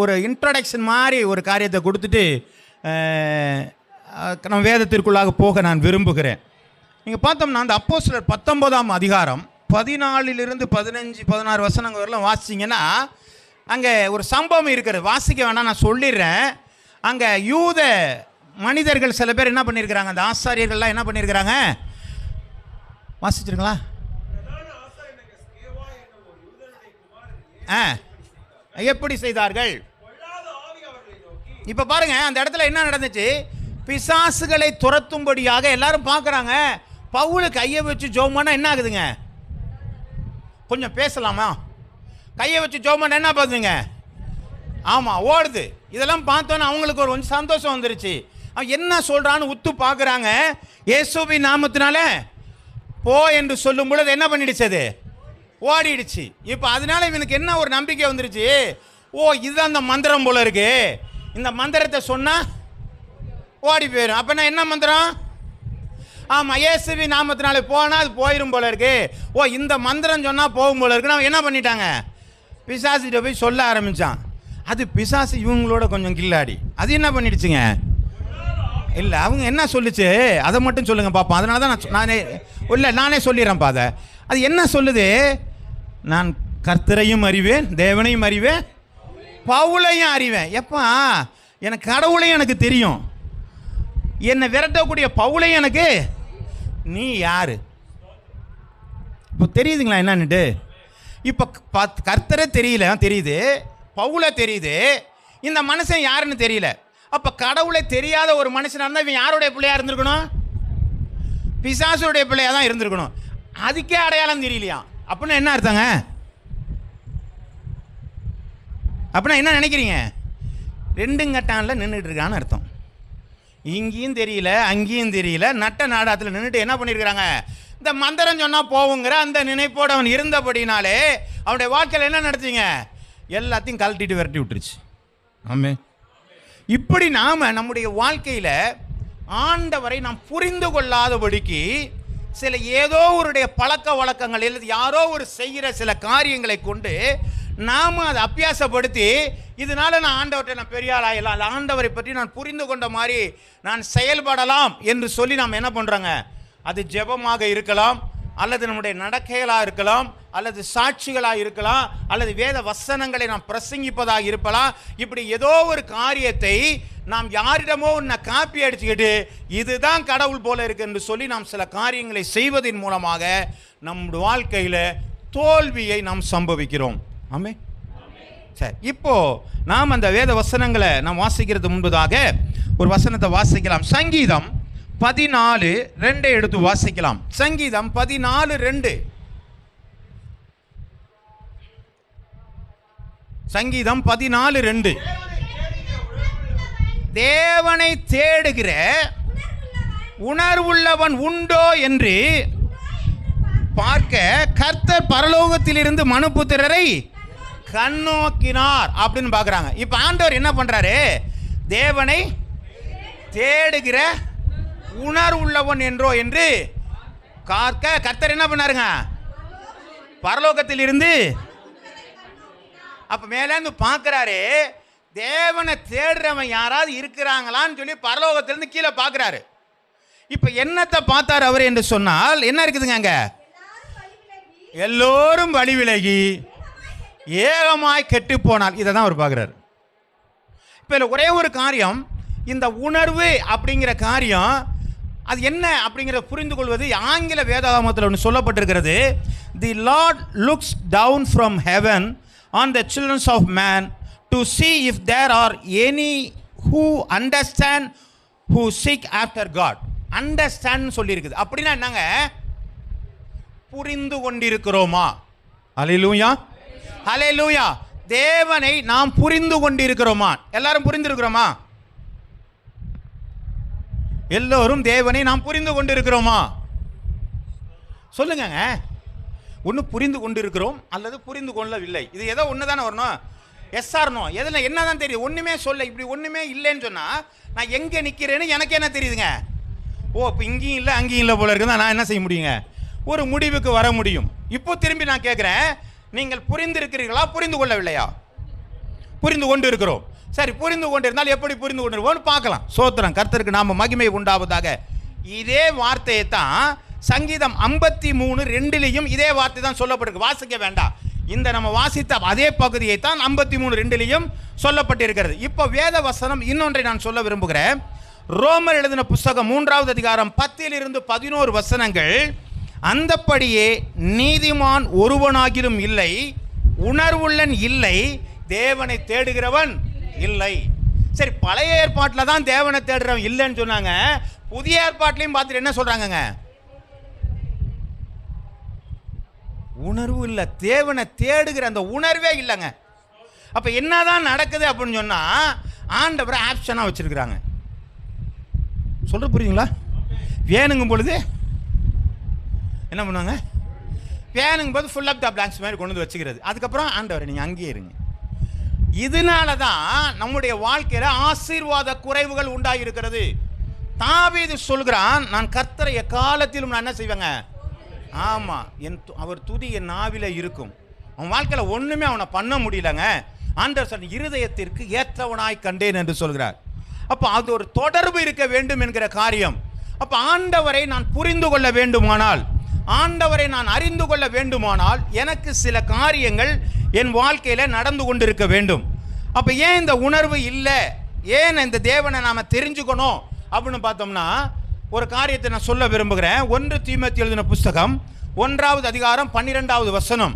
ஒரு இன்ட்ரடக்ஷன் மாதிரி ஒரு காரியத்தை கொடுத்துட்டு நம்ம வேதத்திற்குள்ளாக போக நான் விரும்புகிறேன். நீங்கள் பார்த்தோம்னா அந்த அப்போஸ்தலர் 19ஆம் அதிகாரம் 14 15 16 வசனங்கள் வரலாம் வாசிச்சிங்கன்னா அங்கே ஒரு சம்பவம் இருக்கிறது. வாசிக்க வேண்டாம், நான் சொல்லிடுறேன். அங்கே யூத மனிதர்கள் சில பேர் என்ன பண்ணியிருக்கிறாங்க, அந்த ஆசாரியர்கள்லாம் என்ன பண்ணியிருக்கிறாங்க, வாசிச்சிருங்களா? எப்படி செய்தார்கள்? இப்போ பாருங்க, அந்த இடத்துல என்ன நடந்துச்சு? பிசாசுகளை துரத்தும்படியாக எல்லாரும் பார்க்குறாங்க. பவுல் கையை வச்சு ஜெபம் பண்ணா என்ன ஆகுதுங்க? கொஞ்சம் பேசலாமா? கையை வச்சு ஜெபம் பண்ணா என்ன பார்த்துங்க? ஆமாம், ஓடுது. இதெல்லாம் பார்த்தோன்னே அவங்களுக்கு ஒரு கொஞ்சம் சந்தோஷம் வந்துருச்சு. அவன் என்ன சொல்கிறான்னு உத்து பார்க்குறாங்க. இயேசுவின் நாமத்தினால போ என்று சொல்லும் பொழுது என்ன பண்ணிடுச்சு? அது ஓடிடுச்சு. இப்போ அதனால இவனுக்கு என்ன ஒரு நம்பிக்கை வந்துருச்சு? ஓ, இதுதான் அந்த மந்திரம் போல இருக்கு. இந்த மந்திரத்தை சொன்னால் ஓடி போயிடும். அப்போனா என்ன மந்திரம்? ஆமாம், இயேசுவின் நாமத்தினால போனால் அது போயிடும் போல இருக்கு. ஓ, இந்த மந்திரம் சொன்னால் போகும் போல இருக்கு. நான் என்ன பண்ணிட்டாங்க, பிசாசிட்ட போய் சொல்ல ஆரம்பித்தான். அது பிசாசு இவங்களோட கொஞ்சம் கில்லாடி. அது என்ன பண்ணிடுச்சுங்க? இல்லை, அவங்க என்ன சொல்லுச்சு அதை மட்டும் சொல்லுங்கள் பார்ப்போம். அதனால தான் நானே சொல்லிடுறேன் பாதை. அது என்ன சொல்லுது? நான் கர்த்தரையும் அறிவேன், தேவனையும் அறிவேன், பவுலையும் அறிவேன். எப்பா, எனக்கு கடவுளையும் எனக்கு தெரியும், என்னை விரட்டக்கூடிய பவுலையும் எனக்கு. நீ யாரு இப்போ தெரியுதுங்களா என்னன்னுட்டு? இப்போ கர்த்தரை தெரியுது, பவுலை தெரியுது, இந்த மனுஷன் யாருன்னு தெரியல. அப்போ கடவுளை தெரியாத ஒரு மனுஷனாக இருந்தால் இவன் யாருடைய பிள்ளையா இருந்திருக்கணும்? பிசாசுடைய பிள்ளையாக தான் இருந்திருக்கணும். அதுக்கே அடையாளம் தெரியலையா? அப்படின்னா என்ன அர்த்தங்க? அப்படின்னா என்ன நினைக்கிறீங்க? ரெண்டும் கட்டானில் நின்றுட்டு இருக்கான்னு அர்த்தம். இங்கேயும் தெரியல, அங்கேயும் தெரியல, நட்ட நாடாத்தில் நின்றுட்டு என்ன பண்ணியிருக்கிறாங்க? இந்த மந்திரம் சொன்னால் போவுங்கிற அந்த நினைப்போடு அவன் இருந்தபடினாலே அவனுடைய வாழ்க்கையில் என்ன நடத்துங்க? எல்லாத்தையும் கழட்டிட்டு விரட்டி விட்டுருச்சு. ஆமே. இப்படி நாம் நம்முடைய வாழ்க்கையில் ஆண்டவரை நாம் புரிந்து கொள்ளாதபடிக்கு சில ஏதோ ஒருடைய பழக்க வழக்கங்கள் இல்லை யாரோ ஒரு செய்கிற சில காரியங்களை கொண்டு நாம் அதை அபியாசப்படுத்தி இதனால நான் ஆண்டவர்கிட்ட நான் பெரிய ஆளாகலாம், ஆண்டவரை பற்றி நான் புரிந்து கொண்ட மாதிரி நான் செயல்படலாம் என்று சொல்லி நாம் என்ன பண்ணுறோங்க? அது ஜெபமாக இருக்கலாம், அல்லது நம்முடைய நடக்கைகளாக இருக்கலாம், அல்லது சாட்சிகளாக இருக்கலாம், அல்லது வேத வசனங்களை நாம் பிரசங்கிப்பதாக இருக்கலாம். இப்படி ஏதோ ஒரு காரியத்தை நாம் யாரிடமோ ஒன்று காப்பி அடிச்சுக்கிட்டு இதுதான் கடவுள் போல இருக்கு என்று சொல்லி நாம் சில காரியங்களை செய்வதன் மூலமாக நம்முடைய வாழ்க்கையில் தோல்வியை நாம் சம்பவிக்கிறோம். ஆமே. சரி, இப்போ நாம் அந்த வேத வசனங்களை நாம் வாசிக்கிறது முன்பதாக ஒரு வசனத்தை வாசிக்கலாம். சங்கீதம் 14:2 எடுத்து வாசிக்கலாம். சங்கீதம் 14:2. சங்கீதம் 14:2. தேவனை தேடுகிற உணர்வுள்ளவன் உண்டோ என்று பார்க்க கர்த்தர் பரலோகத்திலிருந்து மனுபுத்திரரை கண்ணோக்கினார் அப்படின்னு பார்க்குறாங்க. இப்போ ஆண்டவர் என்ன பண்ணுறாரு? தேவனை தேடுகிற உணர்வுள்ளவன் என்றோ என்று கர்த்தர் என்ன பண்ணாருங்க? பரலோகத்தில் இருந்து அப்ப மேலேருந்து பார்க்கிறாரு. தேவனை தேடுறவன் யாராவது இருக்கிறாங்களான்னு சொல்லி பரலோகத்திலிருந்து கீழே பார்க்கிறாரு. இப்ப என்னத்தை பார்த்தார் அவர் என்று சொன்னால் என்ன இருக்குதுங்க? அங்க எல்லோரும் வழி விலகி ஏகமாய் கெட்டு போனால் இதை தான் அவர் பார்க்கிறார். இப்ப ஒரே ஒரு காரியம், இந்த உணர்வு அப்படிங்கிற காரியம் அது என்ன அப்படிங்கிறத புரிந்து கொள்வது ஆங்கில வேதாகமத்தில் ஒன்று சொல்லப்பட்டிருக்கிறது. The Lord looks down from heaven on the children's of man to see if there are any who understand, who seek after God. Understand சொல்லியிருக்குது. அப்படின்னா என்னங்க? புரிந்து கொண்டிருக்கிறோமா? ஹல்லேலூயா, ஹல்லேலூயா. தேவனை நாம் புரிந்து கொண்டிருக்கிறோமா? எல்லாரும் புரிந்திருக்கிறோமா? எல்லோரும் தேவனை நாம் புரிந்து கொண்டிருக்கிறோமா? சொல்லுங்க. ஒன்று புரிந்து கொண்டிருக்கிறோம் அல்லது புரிந்து கொள்ளவில்லை. இது ஏதோ ஒன்று தானே வரணும். Yes or no. எதில் என்ன தான் தெரியும்? ஒன்றுமே சொல்ல. இப்படி ஒன்றுமே இல்லைன்னு சொன்னால் நான் எங்கே நிற்கிறேன்னு எனக்கு என்ன தெரியுதுங்க? ஓ, இப்போ இங்கேயும் இல்லை அங்கேயும் இல்லை போல இருக்குதான். நான் என்ன செய்ய முடியுங்க? ஒரு முடிவுக்கு வர முடியும். இப்போ திரும்பி நான் கேட்குறேன், நீங்கள் புரிந்திருக்கிறீர்களா, புரிந்து கொள்ளவில்லையா? புரிந்து கொண்டு இருக்கிறோம். சரி, புரிந்து கொண்டிருந்தால் எப்படி புரிந்து கொண்டிருப்போம்னு பார்க்கலாம். சோத்திரம், கர்த்தருக்கு நாம மகிமை உண்டாவதாக. இதே வார்த்தையை தான் சங்கீதம் 53:2 இதே வார்த்தை தான் சொல்லப்பட்டிருக்கு. வாசிக்க வேண்டாம், இந்த நம்ம வாசித்த அதே பகுதியை தான் 53:2 சொல்லப்பட்டிருக்கிறது. இப்போ வேத வசனம் இன்னொன்றை நான் சொல்ல விரும்புகிறேன். ரோமர் எழுதின புஸ்தகம் 3வது அதிகாரம் 10-11 வசனங்கள். அந்தப்படியே நீதிமான் ஒருவனாகிலும் இல்லை, உணர்வுள்ளன் இல்லை, தேவனை தேடுகிறவன் இல்லை. சரி, பழைய ஏற்பாட்டில் தான் தேவனை தேடுறவன் இல்லைன்னு சொன்னாங்க. புதிய ஏற்பாட்டிலையும் பார்த்துட்டு என்ன சொல்றாங்க? உணர்வு இல்லை, தேவனை தேடுகிற அந்த உணர்வே இல்லைங்க. அப்ப என்னதான் நடக்குது அப்படின்னு சொன்னா, ஆண்டவரை ஆப்ஷனா வச்சிருக்கிறாங்க. சொல்ற புரியுங்களா? வேணுங்கும் பொழுது என்ன பண்ணுவாங்க? வேணுங்கும் போது ஃபுல் ஆஃப் த பிளாங்க்ஸ் மாதிரி கொண்டு வந்து வச்சுக்கிறது. அதுக்கப்புறம் ஆண்டவரை நீங்க அங்கேயே இருங்க. இதனால தான் நம்முடைய வாழ்க்கையில ஆசீர்வாத குறைவுகள் உண்டாயிருக்கிறது. தாவீது சொல்கிறான், நான் கர்த்தரை எக்காலத்திலும் நான் என்ன செய்வேங்க? ஆமா, அவர் துதி என் நாவில இருக்கும். அவன் வாழ்க்கையில ஒண்ணுமே அவனை பண்ண முடியலங்க. ஆண்டவர் சொன்ன இருதயத்திற்கு ஏற்றவனாய் கண்டேன் என்று சொல்கிறார். அப்ப அது ஒரு தொடர்பு இருக்க வேண்டும் என்கிற காரியம். அப்ப ஆண்டவரை நான் புரிந்து கொள்ள வேண்டுமானால், ஆண்டவரை நான் அறிந்து கொள்ள வேண்டுமானால், எனக்கு சில காரியங்கள் என் வாழ்க்கையில நடந்து கொண்டிருக்க வேண்டும். அப்ப ஏன் இந்த உணர்வு இல்லை, ஏன் இந்த தேவனை நாம தெரிஞ்சுக்கணும் அப்படின்னு பார்த்தோம்னா, ஒரு காரியத்தை நான் சொல்ல விரும்புகிறேன். 1 தீமோத்தேயு எழுதின புஸ்தகம் 1வது அதிகாரம் 12வது வசனம்.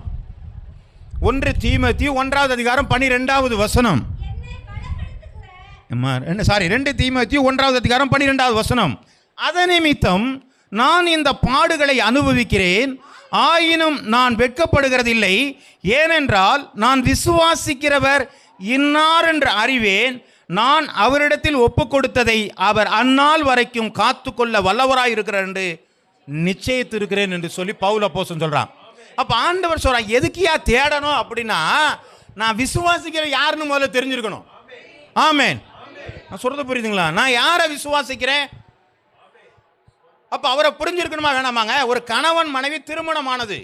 1 தீமோத்தேயு 1வது அதிகாரம் 12வது வசனம். 2 தீமோத்தேயு 1வது அதிகாரம் 12வது வசனம். அதனிமித்தம் நான் இந்த பாடுகளை அனுபவிக்கிறேன், ஆயினும் நான் வெட்கப்படுகிறதில்லை. ஏனென்றால் நான் விசுவாசிக்கிறவர் இன்னார் என்று அறிவேன். நான் அவரிடத்தில் ஒப்பு கொடுத்ததை அவர் அந்நாள் வரைக்கும் காத்துக்கொள்ள வல்லவராய் இருக்கிறார் என்று நிச்சயித்திருக்கிறேன் என்று சொல்லி பவுல் அப்போஸ்தலன் சொல்றான். அப்ப ஆண்டவர் சொல்றான், எதுக்கியா தேடணும் அப்படின்னா, நான் விசுவாசிக்கிற யாருன்னு முதல்ல தெரிஞ்சிருக்கணும். ஆமென். நான் சொல்றது புரியுதுங்களா? நான் யாரை விசுவாசிக்கிறேன்? அப்ப அவரை புரிஞ்சிருக்கணுமா வேணாமாங்க? ஒரு கணவன் மனைவி திருமணமானது,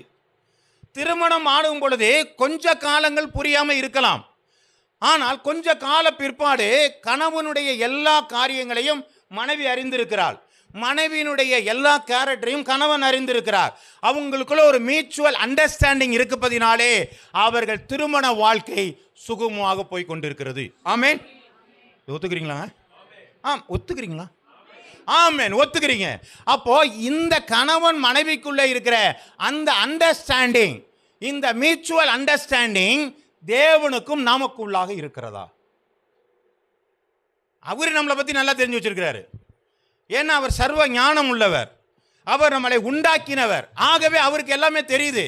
திருமணம் ஆடும் பொழுது கொஞ்ச காலங்கள் புரியாம இருக்கலாம். ஆனால் கொஞ்ச கால பிற்பாடு கணவனுடைய எல்லா காரியங்களையும் மனைவி அறிந்திருக்கிறாள், மனைவியினுடைய எல்லா கேரக்டரையும் கணவன் அறிந்திருக்கிறார். அவங்களுக்குள்ள ஒரு மியூச்சுவல் அண்டர்ஸ்டாண்டிங் இருப்பதினாலே அவர்கள் திருமண வாழ்க்கை சுகமாக போய் கொண்டிருக்கிறது. ஆமென். ஒத்துக்கிறீங்களா? ஆம், ஒத்துக்கிறீங்களா? ஆமென், ஒத்துக்கிறீங்க. அப்போ இந்த கணவன் மனைவிக்குள்ள இருக்கிற அந்த அண்டர்ஸ்டாண்டிங், இந்த மியூச்சுவல் அண்டர்ஸ்டாண்டிங் தேவனுக்கும் நமக்குள்ளாக இருக்கிறதா? அவர் நம்மளை பத்தி நல்லா தெரிஞ்சு வச்சிருக்கிறாரு. ஏன்னா அவர் சர்வ ஞானம் உள்ளவர், அவர் நம்மளை உண்டாக்கினவர். ஆகவே அவருக்கு எல்லாமே தெரியுது.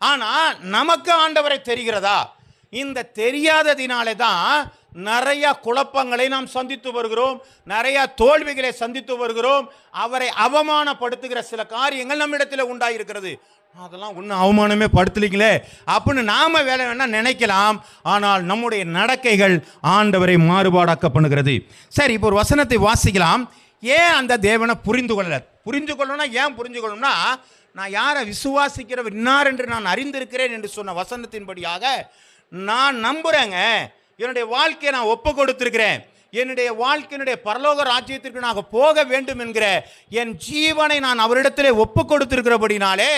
ஆனா நமக்கு ஆண்டவரை தெரிகிறதா? இந்த தெரியாததினாலே தான் நிறைய குழப்பங்களை நாம் சந்தித்து வருகிறோம், நிறைய தோல்விகளை சந்தித்து வருகிறோம். அவரை அவமானப்படுத்துகிற சில காரியங்கள் நம்மிடத்தில் உண்டாயிருக்கிறது. அதெல்லாம் ஒன்றும் அவமானமே படுத்தலிங்களே அப்படின்னு நாம வேலை வேணா நினைக்கலாம். ஆனால் நம்முடைய நடக்கைகள் ஆண்டவரை மாறுபாடாக்க பண்ணுகிறது. சரி, இப்போ ஒரு வசனத்தை வாசிக்கலாம். ஏன் அந்த தேவனை புரிந்து கொள்ளணும்னா ஏன் புரிஞ்சு கொள்ளணும்னா, நான் யாரை விசுவாசிக்கிறவர் இன்னார் என்று நான் அறிந்திருக்கிறேன் என்று சொன்ன வசனத்தின்படியாக நான் நம்புறேங்க. என்னுடைய வாழ்க்கையை நான் ஒப்பு கொடுத்திருக்கிறேன். என்னுடைய வாழ்க்கையினுடைய பரலோக ராஜ்யத்திற்கு நான் போக வேண்டும் என்கிற என் ஜீவனை நான் அவரிடத்திலே ஒப்பு கொடுத்திருக்கிறபடினாலே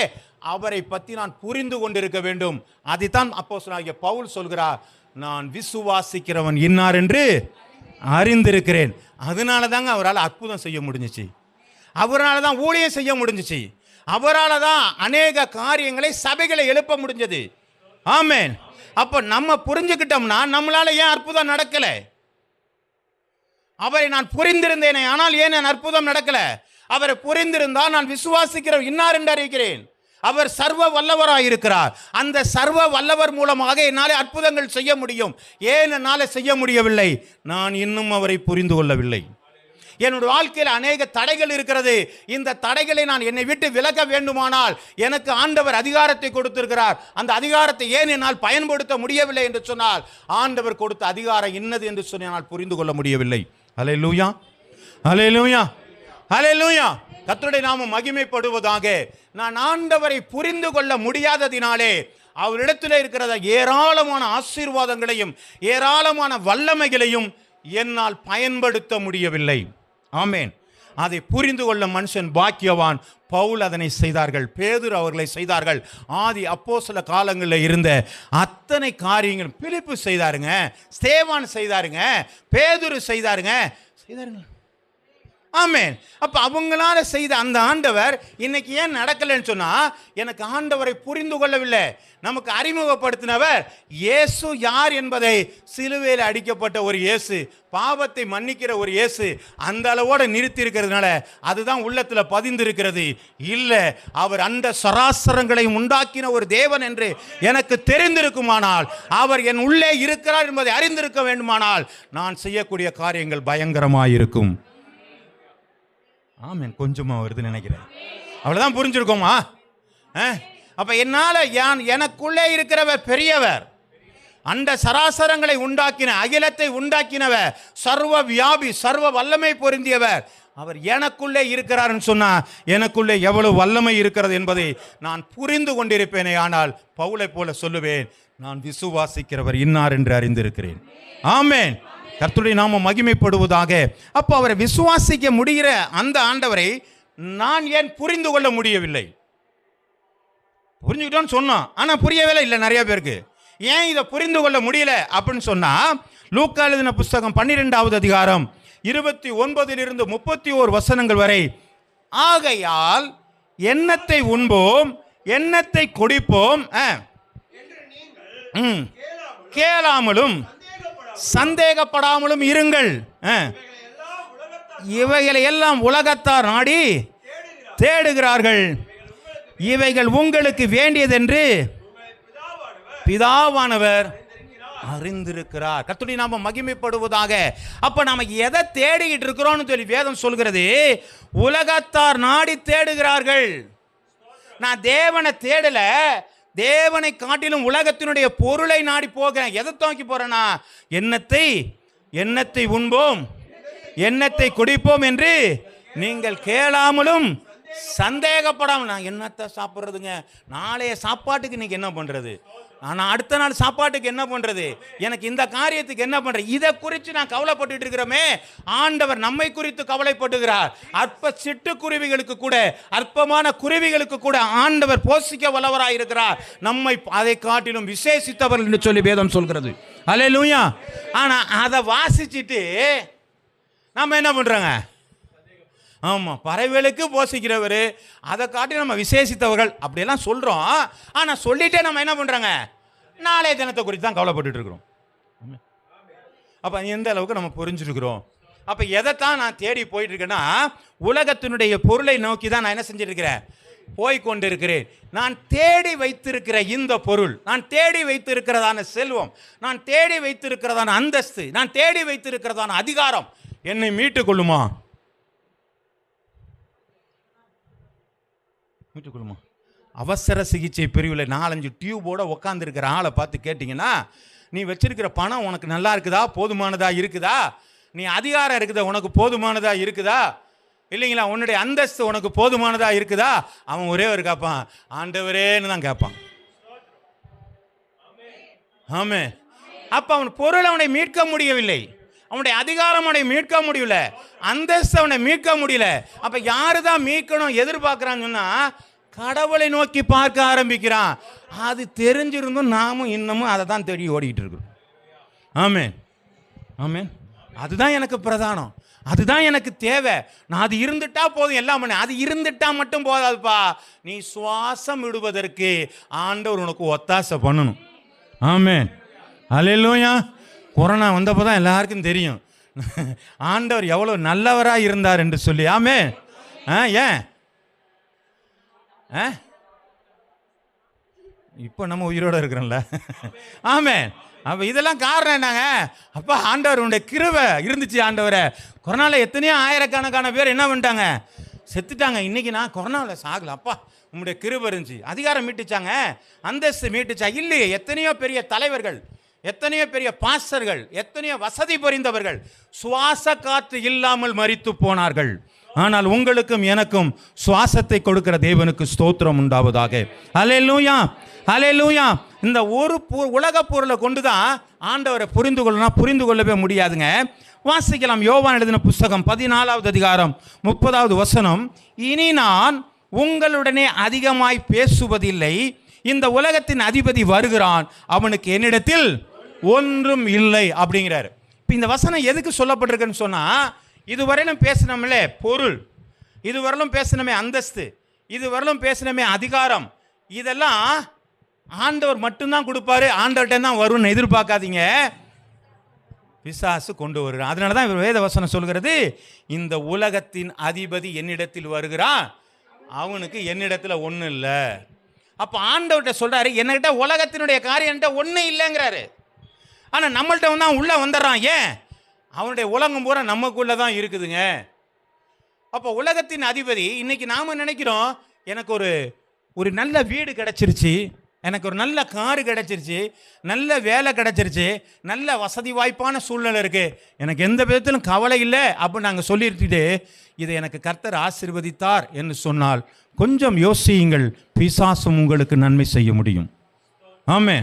அவரை பற்றி நான் புரிந்து கொண்டிருக்க வேண்டும். அதைத்தான் அப்போஸ்தலனாகிய பவுல் சொல்கிறார், நான் விசுவாசிக்கிறவன் இன்னார் என்று அறிந்திருக்கிறேன். அதனால தாங்க அவரால் அற்புதம் செய்ய முடிஞ்சிச்சு, அவரால் தான் ஊழியம் செய்ய முடிஞ்சிச்சு, அவரால் தான் அநேக காரியங்களை சபைகளை எழுப்ப முடிஞ்சது. ஆமென். அப்ப நம்ம புரிஞ்சுக்கிட்டோம்னா நம்மளால ஏன் அற்புதம் நடக்கல? அவரை நான் புரிந்திருந்தேனே, ஆனால் ஏன் என் அற்புதம் நடக்கல? அவரை புரிந்திருந்தால் நான் விசுவாசிக்கிற இன்னார் என்று அறிகிறேன். அவர் சர்வ வல்லவராயிருக்கிறார். அந்த சர்வ வல்லவர் மூலமாக என்னாலே அற்புதங்கள் செய்ய முடியும். ஏன் என்னால செய்ய முடியவில்லை? நான் இன்னும் அவரை புரிந்து கொள்ளவில்லை. என்னுடைய வாழ்க்கையில் அநேக தடைகள் இருக்கிறது. இந்த தடைகளை நான் என்னை விட்டு விலக வேண்டுமானால் எனக்கு ஆண்டவர் அதிகாரத்தை கொடுத்திருக்கிறார். அந்த அதிகாரத்தை ஏன் என்னால் பயன்படுத்த முடியவில்லை என்று சொன்னால், ஆண்டவர் கொடுத்த அதிகாரம் இன்னது என்று சொன்னால் புரிந்து கொள்ள முடியவில்லை. அல்லேலூயா, அல்லேலூயா, அல்லேலூயா. கர்த்தருடைய நாமம் மகிமைப்படுவதாக. நான் ஆண்டவரை புரிந்து கொள்ள முடியாததினாலே அவரிடத்தில் இருக்கிற ஏராளமான ஆசீர்வாதங்களையும் ஏராளமான வல்லமைகளையும் என்னால் பயன்படுத்த முடியவில்லை. ஆமென். அதை புரிந்து கொள்ள மனுஷன் பாக்கியவான். பவுல் அதனை செய்தார்கள், பேதுரு அவர்களை செய்தார்கள். ஆதி அப்போஸ்தல காலங்களில் இருந்த அத்தனை காரியங்கள் பிலிப்பு செய்தாருங்க, ஸ்தேவான் செய்தாருங்க, பேதுரு செய்தாருங்க. ஆமென். அப்ப அவங்களால செய்த அந்த ஆண்டவர் இன்னைக்கு ஏன் நடக்கலைன்னு சொன்னா, எனக்கு ஆண்டவரை புரிந்து கொள்ளவில்லை. நமக்கு அறிமுகப்படுத்தினவர் இயேசு யார் என்பதை, சிலுவையில் அடிக்கப்பட்ட ஒரு இயேசு, பாவத்தை மன்னிக்கிற ஒரு இயேசு, அந்த அளவோடு நிறுத்தி இருக்கிறதுனால அதுதான் உள்ளத்தில் பதிந்திருக்கிறது. இல்லை, அவர் அந்த சராசரங்களை உண்டாக்கின ஒரு தேவன் என்று எனக்கு தெரிந்திருக்குமானால், அவர் என் உள்ளே இருக்கிறார் என்பதை அறிந்திருக்க வேண்டுமானால், நான் செய்யக்கூடிய காரியங்கள் பயங்கரமாயிருக்கும். ஆமென். கொஞ்சமா வருதுன்னு நினைக்கிறேன். அவ்வளவுதான் புரிஞ்சிருக்கோமா? அப்ப என்னால எனக்குள்ளே இருக்கிறவர் பெரியவர், அந்த சராசரங்களை உண்டாக்கின, அகிலத்தை உண்டாக்கினவர், சர்வ வியாபி, சர்வ வல்லமை பொருந்தியவர். அவர் எனக்குள்ளே இருக்கிறார்னு சொன்னா எனக்குள்ளே எவ்வளவு வல்லமை இருக்கிறது என்பதை நான் புரிந்து கொண்டிருப்பேனே. ஆனால் பவுலை போல சொல்லுவேன், நான் விசுவாசிக்கிறவர் இன்னார் என்று அறிந்திருக்கிறேன். ஆமென். கர்த்தருடைய நாமம் மகிமைப்படுவதாக. அப்போ அவரை விசுவாசிக்க முடிகிற அந்த ஆண்டவரை நான் ஏன் புரிந்து கொள்ள முடியவில்லை? புரிஞ்சுக்கிட்டோன்னு சொன்னோம், ஆனால் புரியவே இல்லை நிறைய பேருக்கு. ஏன் இதை புரிந்து கொள்ள முடியல அப்படின்னு சொன்னா, லூக்கா எழுதின புஸ்தகம் 12வது அதிகாரம் 29 31 வசனங்கள் வரை, ஆகையால் எண்ணத்தை உண்போம், எண்ணத்தை குடிப்போம், கேளாமலும் சந்தேகப்படாமலும் இருங்கள். இவைகளை எல்லாம் உலகத்தார் நாடி தேடுகிறார்கள். இவைகள் உங்களுக்கு வேண்டியதென்று பிதாவானவர் அறிந்திருக்கிறார். கர்த்தருடைய நாமம் மகிமைப்படுவதாக. அப்ப நாம எதை தேடிக்கிட்டு இருக்கிறோம்னு சொல்லி வேதம் சொல்கிறது, உலகத்தார் நாடி தேடுகிறார்கள். நான் தேவனை தேடல, தேவனை காட்டிலும் உலகத்தினுடைய பொருளை நாடி போகிறேன். எதை நோக்கி போறேன்னா, எண்ணத்தை உண்போம், எண்ணத்தை குடிப்போம் என்று நீங்கள் கேளாமலும் சந்தேகப்படாமல். நான் என்னத்தை சாப்பிட்றதுங்க, நாளைய சாப்பாட்டுக்கு இன்னைக்கு என்ன பண்றது, ஆனால் அடுத்த நாள் சாப்பாட்டுக்கு என்ன பண்றது, எனக்கு இந்த காரியத்துக்கு என்ன பண்றது, இதை குறித்து நான் கவலைப்பட்டு இருக்கிறோமே. ஆண்டவர் நம்மை குறித்து கவலைப்படுகிறார். அற்ப சிட்டுக்குருவிகளுக்கு கூட, அற்பமான குருவிகளுக்கு கூட ஆண்டவர் போஷிக்க வல்லவராய் இருக்கிறார். நம்மை அதை காட்டிலும் விசேஷித்தவர் என்று சொல்லி வேதம் சொல்கிறது. அல்லேலூயா. ஆனா அதை வாசிச்சுட்டு நம்ம என்ன பண்றோங்க, ஆமாம், பறவைகளுக்கு போஷிக்கிறவர், அதை காட்டி நம்ம விசேஷித்தவர்கள் அப்படியெல்லாம் சொல்கிறோம். ஆனால் சொல்லிட்டே நம்ம என்ன பண்ணுறாங்க, நாளைய தினத்தை குறித்து தான் கவலைப்பட்டு இருக்கிறோம். அப்போ எந்த அளவுக்கு நம்ம புரிஞ்சுருக்கிறோம்? அப்போ எதைத்தான் நான் தேடி போயிட்டு இருக்கேன்னா, உலகத்தினுடைய பொருளை நோக்கி தான் நான் என்ன செஞ்சிருக்கிறேன், போய்கொண்டிருக்கிறேன். நான் தேடி வைத்திருக்கிற இந்த பொருள், நான் தேடி வைத்திருக்கிறதான செல்வம், நான் தேடி வைத்திருக்கிறதான அந்தஸ்து, நான் தேடி வைத்திருக்கிறதான அதிகாரம் என்னை மீட்டுக் கொள்ளுமா? மீட்டுக்கொள்ளுமா? அவசர சிகிச்சை பிரிவில் 4-5 டியூபோட உட்காந்துருக்கிற ஆளை பார்த்து கேட்டிங்கன்னா, நீ வச்சிருக்கிற பணம் உனக்கு நல்லா இருக்குதா, போதுமானதா இருக்குதா, நீ அதிகாரம் இருக்குதா, உனக்கு போதுமானதா இருக்குதா, இல்லைங்களா, உன்னுடைய அந்தஸ்து உனக்கு போதுமானதா இருக்குதா, அவன் ஒரே ஒரு கேட்பான், ஆண்டவரேன்னு தான் கேட்பான். ஆமே. அப்போ அவன் பொருள் அவனை மீட்க முடியவில்லை, அவனுடைய அதிகாரம் அவனை மீட்க முடியல, அந்தஸ்து அவனை மீட்க முடியல. அப்ப யாரு தான் மீட்கணும் எதிர்பார்க்கிறான்னு சொன்னா, கடவுளை நோக்கி பார்க்க ஆரம்பிக்கிறான். அது தெரிஞ்சிருந்தும் நாமும் இன்னமும் அதை தான் தேடி ஓடிக்கிட்டு இருக்கிறோம். ஆமென், ஆமென். அதுதான் எனக்கு பிரதானம், அதுதான் எனக்கு தேவை. நான் அது இருந்துட்டா போதும், எல்லாம் பண்ண. அது இருந்துட்டா மட்டும் போதாதுப்பா, நீ சுவாசம் விடுவதற்கு ஆண்டவர் உனக்கு ஒத்தாசை பண்ணணும். ஆமென், அல்லேலூயா. கொரோனா வந்தப்போ தான் எல்லாருக்கும் தெரியும் ஆண்டவர் எவ்வளோ நல்லவராக இருந்தார் என்று சொல்லி. ஆமென். ஏன் இப்போ நம்ம உயிரோடு இருக்கிறோம்ல. ஆமென். அப்போ இதெல்லாம் காரணம் என்னங்க, அப்பா ஆண்டவர் உன்னுடைய கிருபை இருந்துச்சு. ஆண்டவரை கொரோனாவில் எத்தனையோ ஆயிரக்கணக்கான பேர் என்ன பண்ணிட்டாங்க, செத்துட்டாங்க. இன்னைக்கு நான் கொரோனாவில் சாகல, அப்பா உங்களுடைய கிருபை இருந்துச்சு. அதிகாரம் மீட்டுச்சாங்க, அந்தஸ்து மீட்டுச்சா? இல்லையே. எத்தனையோ பெரிய தலைவர்கள், எத்தனையோ பெரிய பாஸ்டர்கள், எத்தனையோ வசதி புரிந்தவர்கள் சுவாச காற்று இல்லாமல் மரித்து போனார்கள். ஆனால் உங்களுக்கும் எனக்கும் சுவாசத்தை கொடுக்கிற தேவனுக்கு ஸ்தோத்திரம் உண்டாவதாக. அல்லேலூயா, அல்லேலூயா. இந்த ஒரு உலக பொருளை கொண்டு தான் ஆண்டவரை புரிந்து கொள்ளவே முடியாதுங்க. வாசிக்கலாம். யோவான் எழுதின புஸ்தகம் 14வது அதிகாரம் 30வது வசனம். இனி நான் உங்களுடனே அதிகமாய் பேசுவதில்லை, இந்த உலகத்தின் அதிபதி வருகிறான், அவனுக்கு என்னிடத்தில் ஒன்றும் இல்லை அப்படிங்கிறார். இப்போ இந்த வசனம் எதுக்கு சொல்லப்பட்டிருக்குன்னு சொன்னால், இதுவரையிலும் பேசினோம்ல பொருள், இதுவரையிலும் பேசினமே அந்தஸ்து, இதுவரையிலும் பேசினமே அதிகாரம், இதெல்லாம் ஆண்டவர் மட்டும்தான் கொடுப்பாரு, ஆண்டவர்கிட்ட தான் வரும்னு எதிர்பார்க்காதீங்க. பிசாசு கொண்டு வருகிறான். அதனால தான் இவர் வேத வசனம் சொல்கிறது, இந்த உலகத்தின் அதிபதி என்னிடத்தில் வருகிறான், அவனுக்கு என்னிடத்தில் ஒன்றும் இல்லை. அப்போ ஆண்டவர்கிட்ட சொல்கிறாரு, என்கிட்ட உலகத்தினுடைய காரியம் என்கிட்ட ஒன்றும் இல்லைங்கிறாரு. ஆனால் நம்மள்கிட்ட வந்து அவன் உள்ளே வந்துடுறான். ஏன்? அவனுடைய உலகம் பூரா நமக்குள்ளே தான் இருக்குதுங்க. அப்போ உலகத்தின் அதிபதி, இன்னைக்கு நாம் நினைக்கிறோம், எனக்கு ஒரு நல்ல வீடு கிடச்சிருச்சு, எனக்கு ஒரு நல்ல காரு கிடச்சிருச்சு, நல்ல வேலை கிடச்சிருச்சு, நல்ல வசதி வாய்ப்பான சூழ்நிலை இருக்குது, எனக்கு எந்த விதத்திலும் கவலை இல்லை அப்படின்னு நாங்கள் சொல்லிட்டு இதை எனக்கு கர்த்தர் ஆசீர்வதித்தார் என்று சொன்னால் கொஞ்சம் யோசியுங்கள், பிசாசும் உங்களுக்கு நன்மை செய்ய முடியும். ஆமே,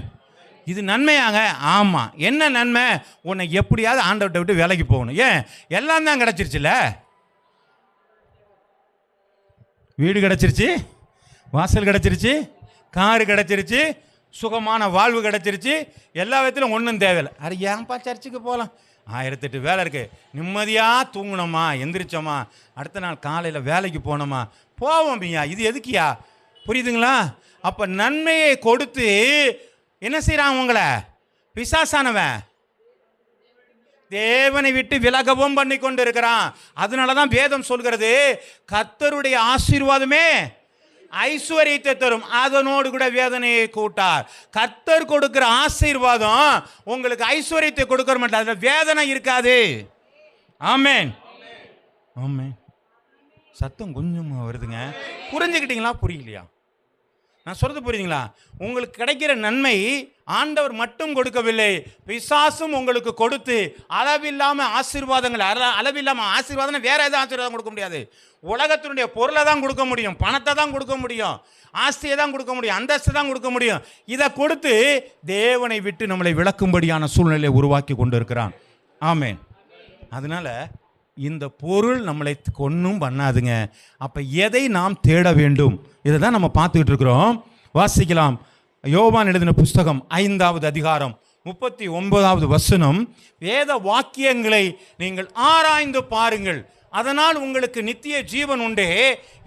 இது நன்மையாங்க? ஆமாம். என்ன நன்மை? உன்னை எப்படியாவது ஆண்டவர்கிட்ட விட்டு வேலைக்கு போகணும். ஏன்? எல்லாம் தான் கிடச்சிருச்சுல, வீடு கிடச்சிருச்சு, வாசல் கிடச்சிருச்சு, காரு கிடச்சிருச்சு, சுகமான வாழ்வு கிடச்சிருச்சு, எல்லா விதத்திலும் ஒன்றும் தேவையில்லை. அது ஏன்பா சர்ச்சுக்கு போகலாம், 1008 வேலை இருக்குது, நிம்மதியாக தூங்கணுமா, எந்திரிச்சோமா, அடுத்த நாள் காலையில் வேலைக்கு போனோமா, போவோம் ஐயா, இது எதுக்கியா? புரியுதுங்களா? அப்போ நன்மையை கொடுத்து என்ன செய்கிறான் உங்களை? பிசாசானவன் தேவனை விட்டு விலகவும் பண்ணி கொண்டு இருக்கிறான். அதனால தான் வேதம் சொல்கிறது, கர்த்தருடைய ஆசீர்வாதமே ஐஸ்வர்யத்தை தரும், அதனோடு கூட வேதனையை கூட்டார். கர்த்தர் கொடுக்கிற ஆசீர்வாதம் உங்களுக்கு ஐஸ்வர்யத்தை கொடுக்கிற மாட்டார், அதில் வேதனை இருக்காது. ஆமென், ஆமென். சத்தம் கொஞ்சமாக வருதுங்க, புரிஞ்சுக்கிட்டீங்களா? புரியலையா? நான் சொல்றது புரியுதுங்களா? உங்களுக்கு கிடைக்கிற நன்மை ஆண்டவர் மட்டும் கொடுக்கவில்லை, பிசாசும் உங்களுக்கு கொடுத்து அளவில்லாம ஆசீர்வாதங்கள், அளவில்லாம ஆசீர்வாதம் வேற எதாவது ஆசீர்வாதம் கொடுக்க முடியாது. உலகத்தினுடைய பொருளை தான் கொடுக்க முடியும், பணத்தை தான் கொடுக்க முடியும், ஆஸ்தியை தான் கொடுக்க முடியும், அந்தஸ்து தான் கொடுக்க முடியும். இதை கொடுத்து தேவனை விட்டு நம்மளை விளக்கும்படியான சூழ்நிலையை உருவாக்கி கொண்டு இருக்கிறான். ஆமென். அதனால இந்த பொருள் நம்மளை ஒன்றும் பண்ணாதுங்க. அப்போ எதை நாம் தேட வேண்டும், இதை தான் நம்ம பார்த்துக்கிட்டு இருக்கிறோம். வாசிக்கலாம். யோவான் எழுதின புஸ்தகம் 5வது அதிகாரம் 39வது வசனம். வேத வாக்கியங்களை நீங்கள் ஆராய்ந்து பாருங்கள், அதனால் உங்களுக்கு நித்திய ஜீவன் உண்டே,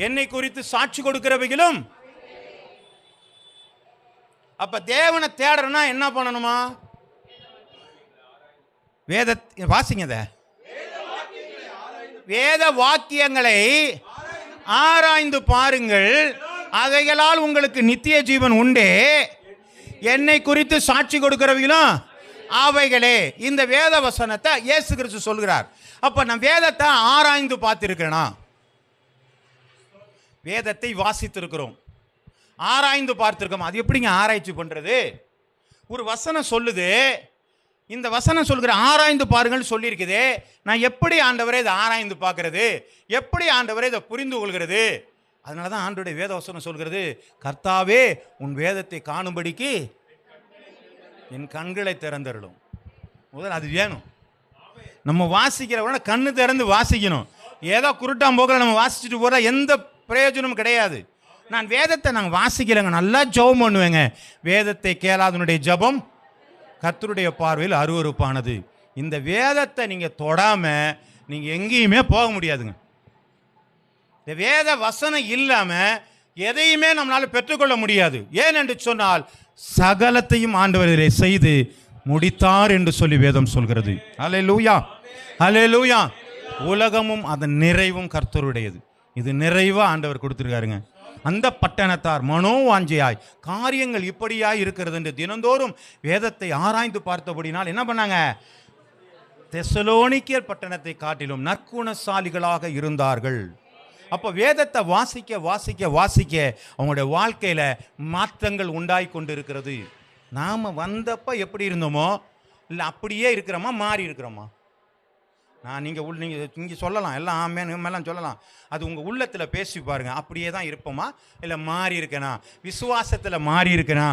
என்னை குறித்து சாட்சி கொடுக்கிறவைகளும். அப்ப தேவனை தேடணும்னா என்ன பண்ணணுமா? வேத வாசிங்க, வேத வாக்கியங்களை ஆராய்ந்து பாருங்கள், அவைகளால் உங்களுக்கு நித்திய ஜீவன் உண்டே, என்னை குறித்து சாட்சி கொடுக்கிறவங்களும் அவைகளே. இந்த வேத வசனத்தை இயேசு கிறிஸ்து சொல்கிறார். அப்ப நான் வேதத்தை ஆராய்ந்து பார்த்திருக்கிறேனா? வேதத்தை வாசித்திருக்கிறோம், ஆராய்ந்து பார்த்திருக்கோம். அது எப்படிங்க ஆராய்ச்சி பண்றது? ஒரு வசனம் சொல்லுது, இந்த வசனம் சொல்கிற ஆராய்ந்து பாருங்கள் சொல்லியிருக்குது, நான் எப்படி ஆண்டவரே இதை ஆராய்ந்து பார்க்கறது, எப்படி ஆண்டவரே இதை புரிந்து கொள்கிறது? அதனால தான் ஆண்டவருடைய வேத வசனம் சொல்கிறது, கர்த்தாவே உன் வேதத்தை காணும்படிக்கு என் கண்களை திறந்தருளும். முதல்ல அது வேணும். நம்ம வாசிக்கிறவன கண்ணு திறந்து வாசிக்கணும். ஏதோ குருட்டாம் போக்கில் நம்ம வாசிச்சுட்டு போகிற எந்த பிரயோஜனமும் கிடையாது. நான் வேதத்தை நாங்கள் வாசிக்கிறேங்க, நல்லா ஜெபம் பண்ணுவேங்க. வேதத்தை கேளாதனுடைய ஜெபம் கர்த்தருடைய பார்வையில் அருவருப்பானது. இந்த வேதத்தை நீங்கள் தொடாமல் நீங்கள் எங்கேயுமே போக முடியாதுங்க. இந்த வேத வசனம் இல்லாமல் எதையுமே நம்மளால் பெற்றுக்கொள்ள முடியாது. ஏன் என்று சொன்னால் சகலத்தையும் ஆண்டவரே செய்து முடித்தார் என்று சொல்லி வேதம் சொல்கிறது. அல்லேலூயா, அல்லேலூயா. உலகமும் அதன் நிறைவும் கர்த்தருடையது. இது நிறைவாக ஆண்டவர் கொடுத்துருக்காருங்க. அந்த பட்டணத்தார் மனோவாஞ்சையாய் காரியங்கள் இப்படியாய் இருக்கிறது என்று தினந்தோறும் வேதத்தை ஆராய்ந்து பார்த்தபடினால் என்ன பண்ணாங்க? தெசலோனிக்கேர் பட்டணத்தை காட்டிலும் நற்குணசாலிகளாக இருந்தார்கள். அப்போ வேதத்தை வாசிக்க வாசிக்க வாசிக்க அவங்களுடைய வாழ்க்கையில் மாற்றங்கள் உண்டாய் கொண்டு இருக்கிறது. நாம் வந்தப்போ எப்படி இருந்தோமோ இல்லை அப்படியே இருக்கிறோமா, மாறி இருக்கிறோமா? நீங்கள் இங்கே சொல்லலாம், எல்லாம் ஆமேன்னு சொல்லலாம். அது உங்கள் உள்ளத்தில் பேசி பாருங்க. அப்படியே தான் இருப்போமா, இல்லை மாறி இருக்கனா? விசுவாசத்தில் மாறி இருக்கனா?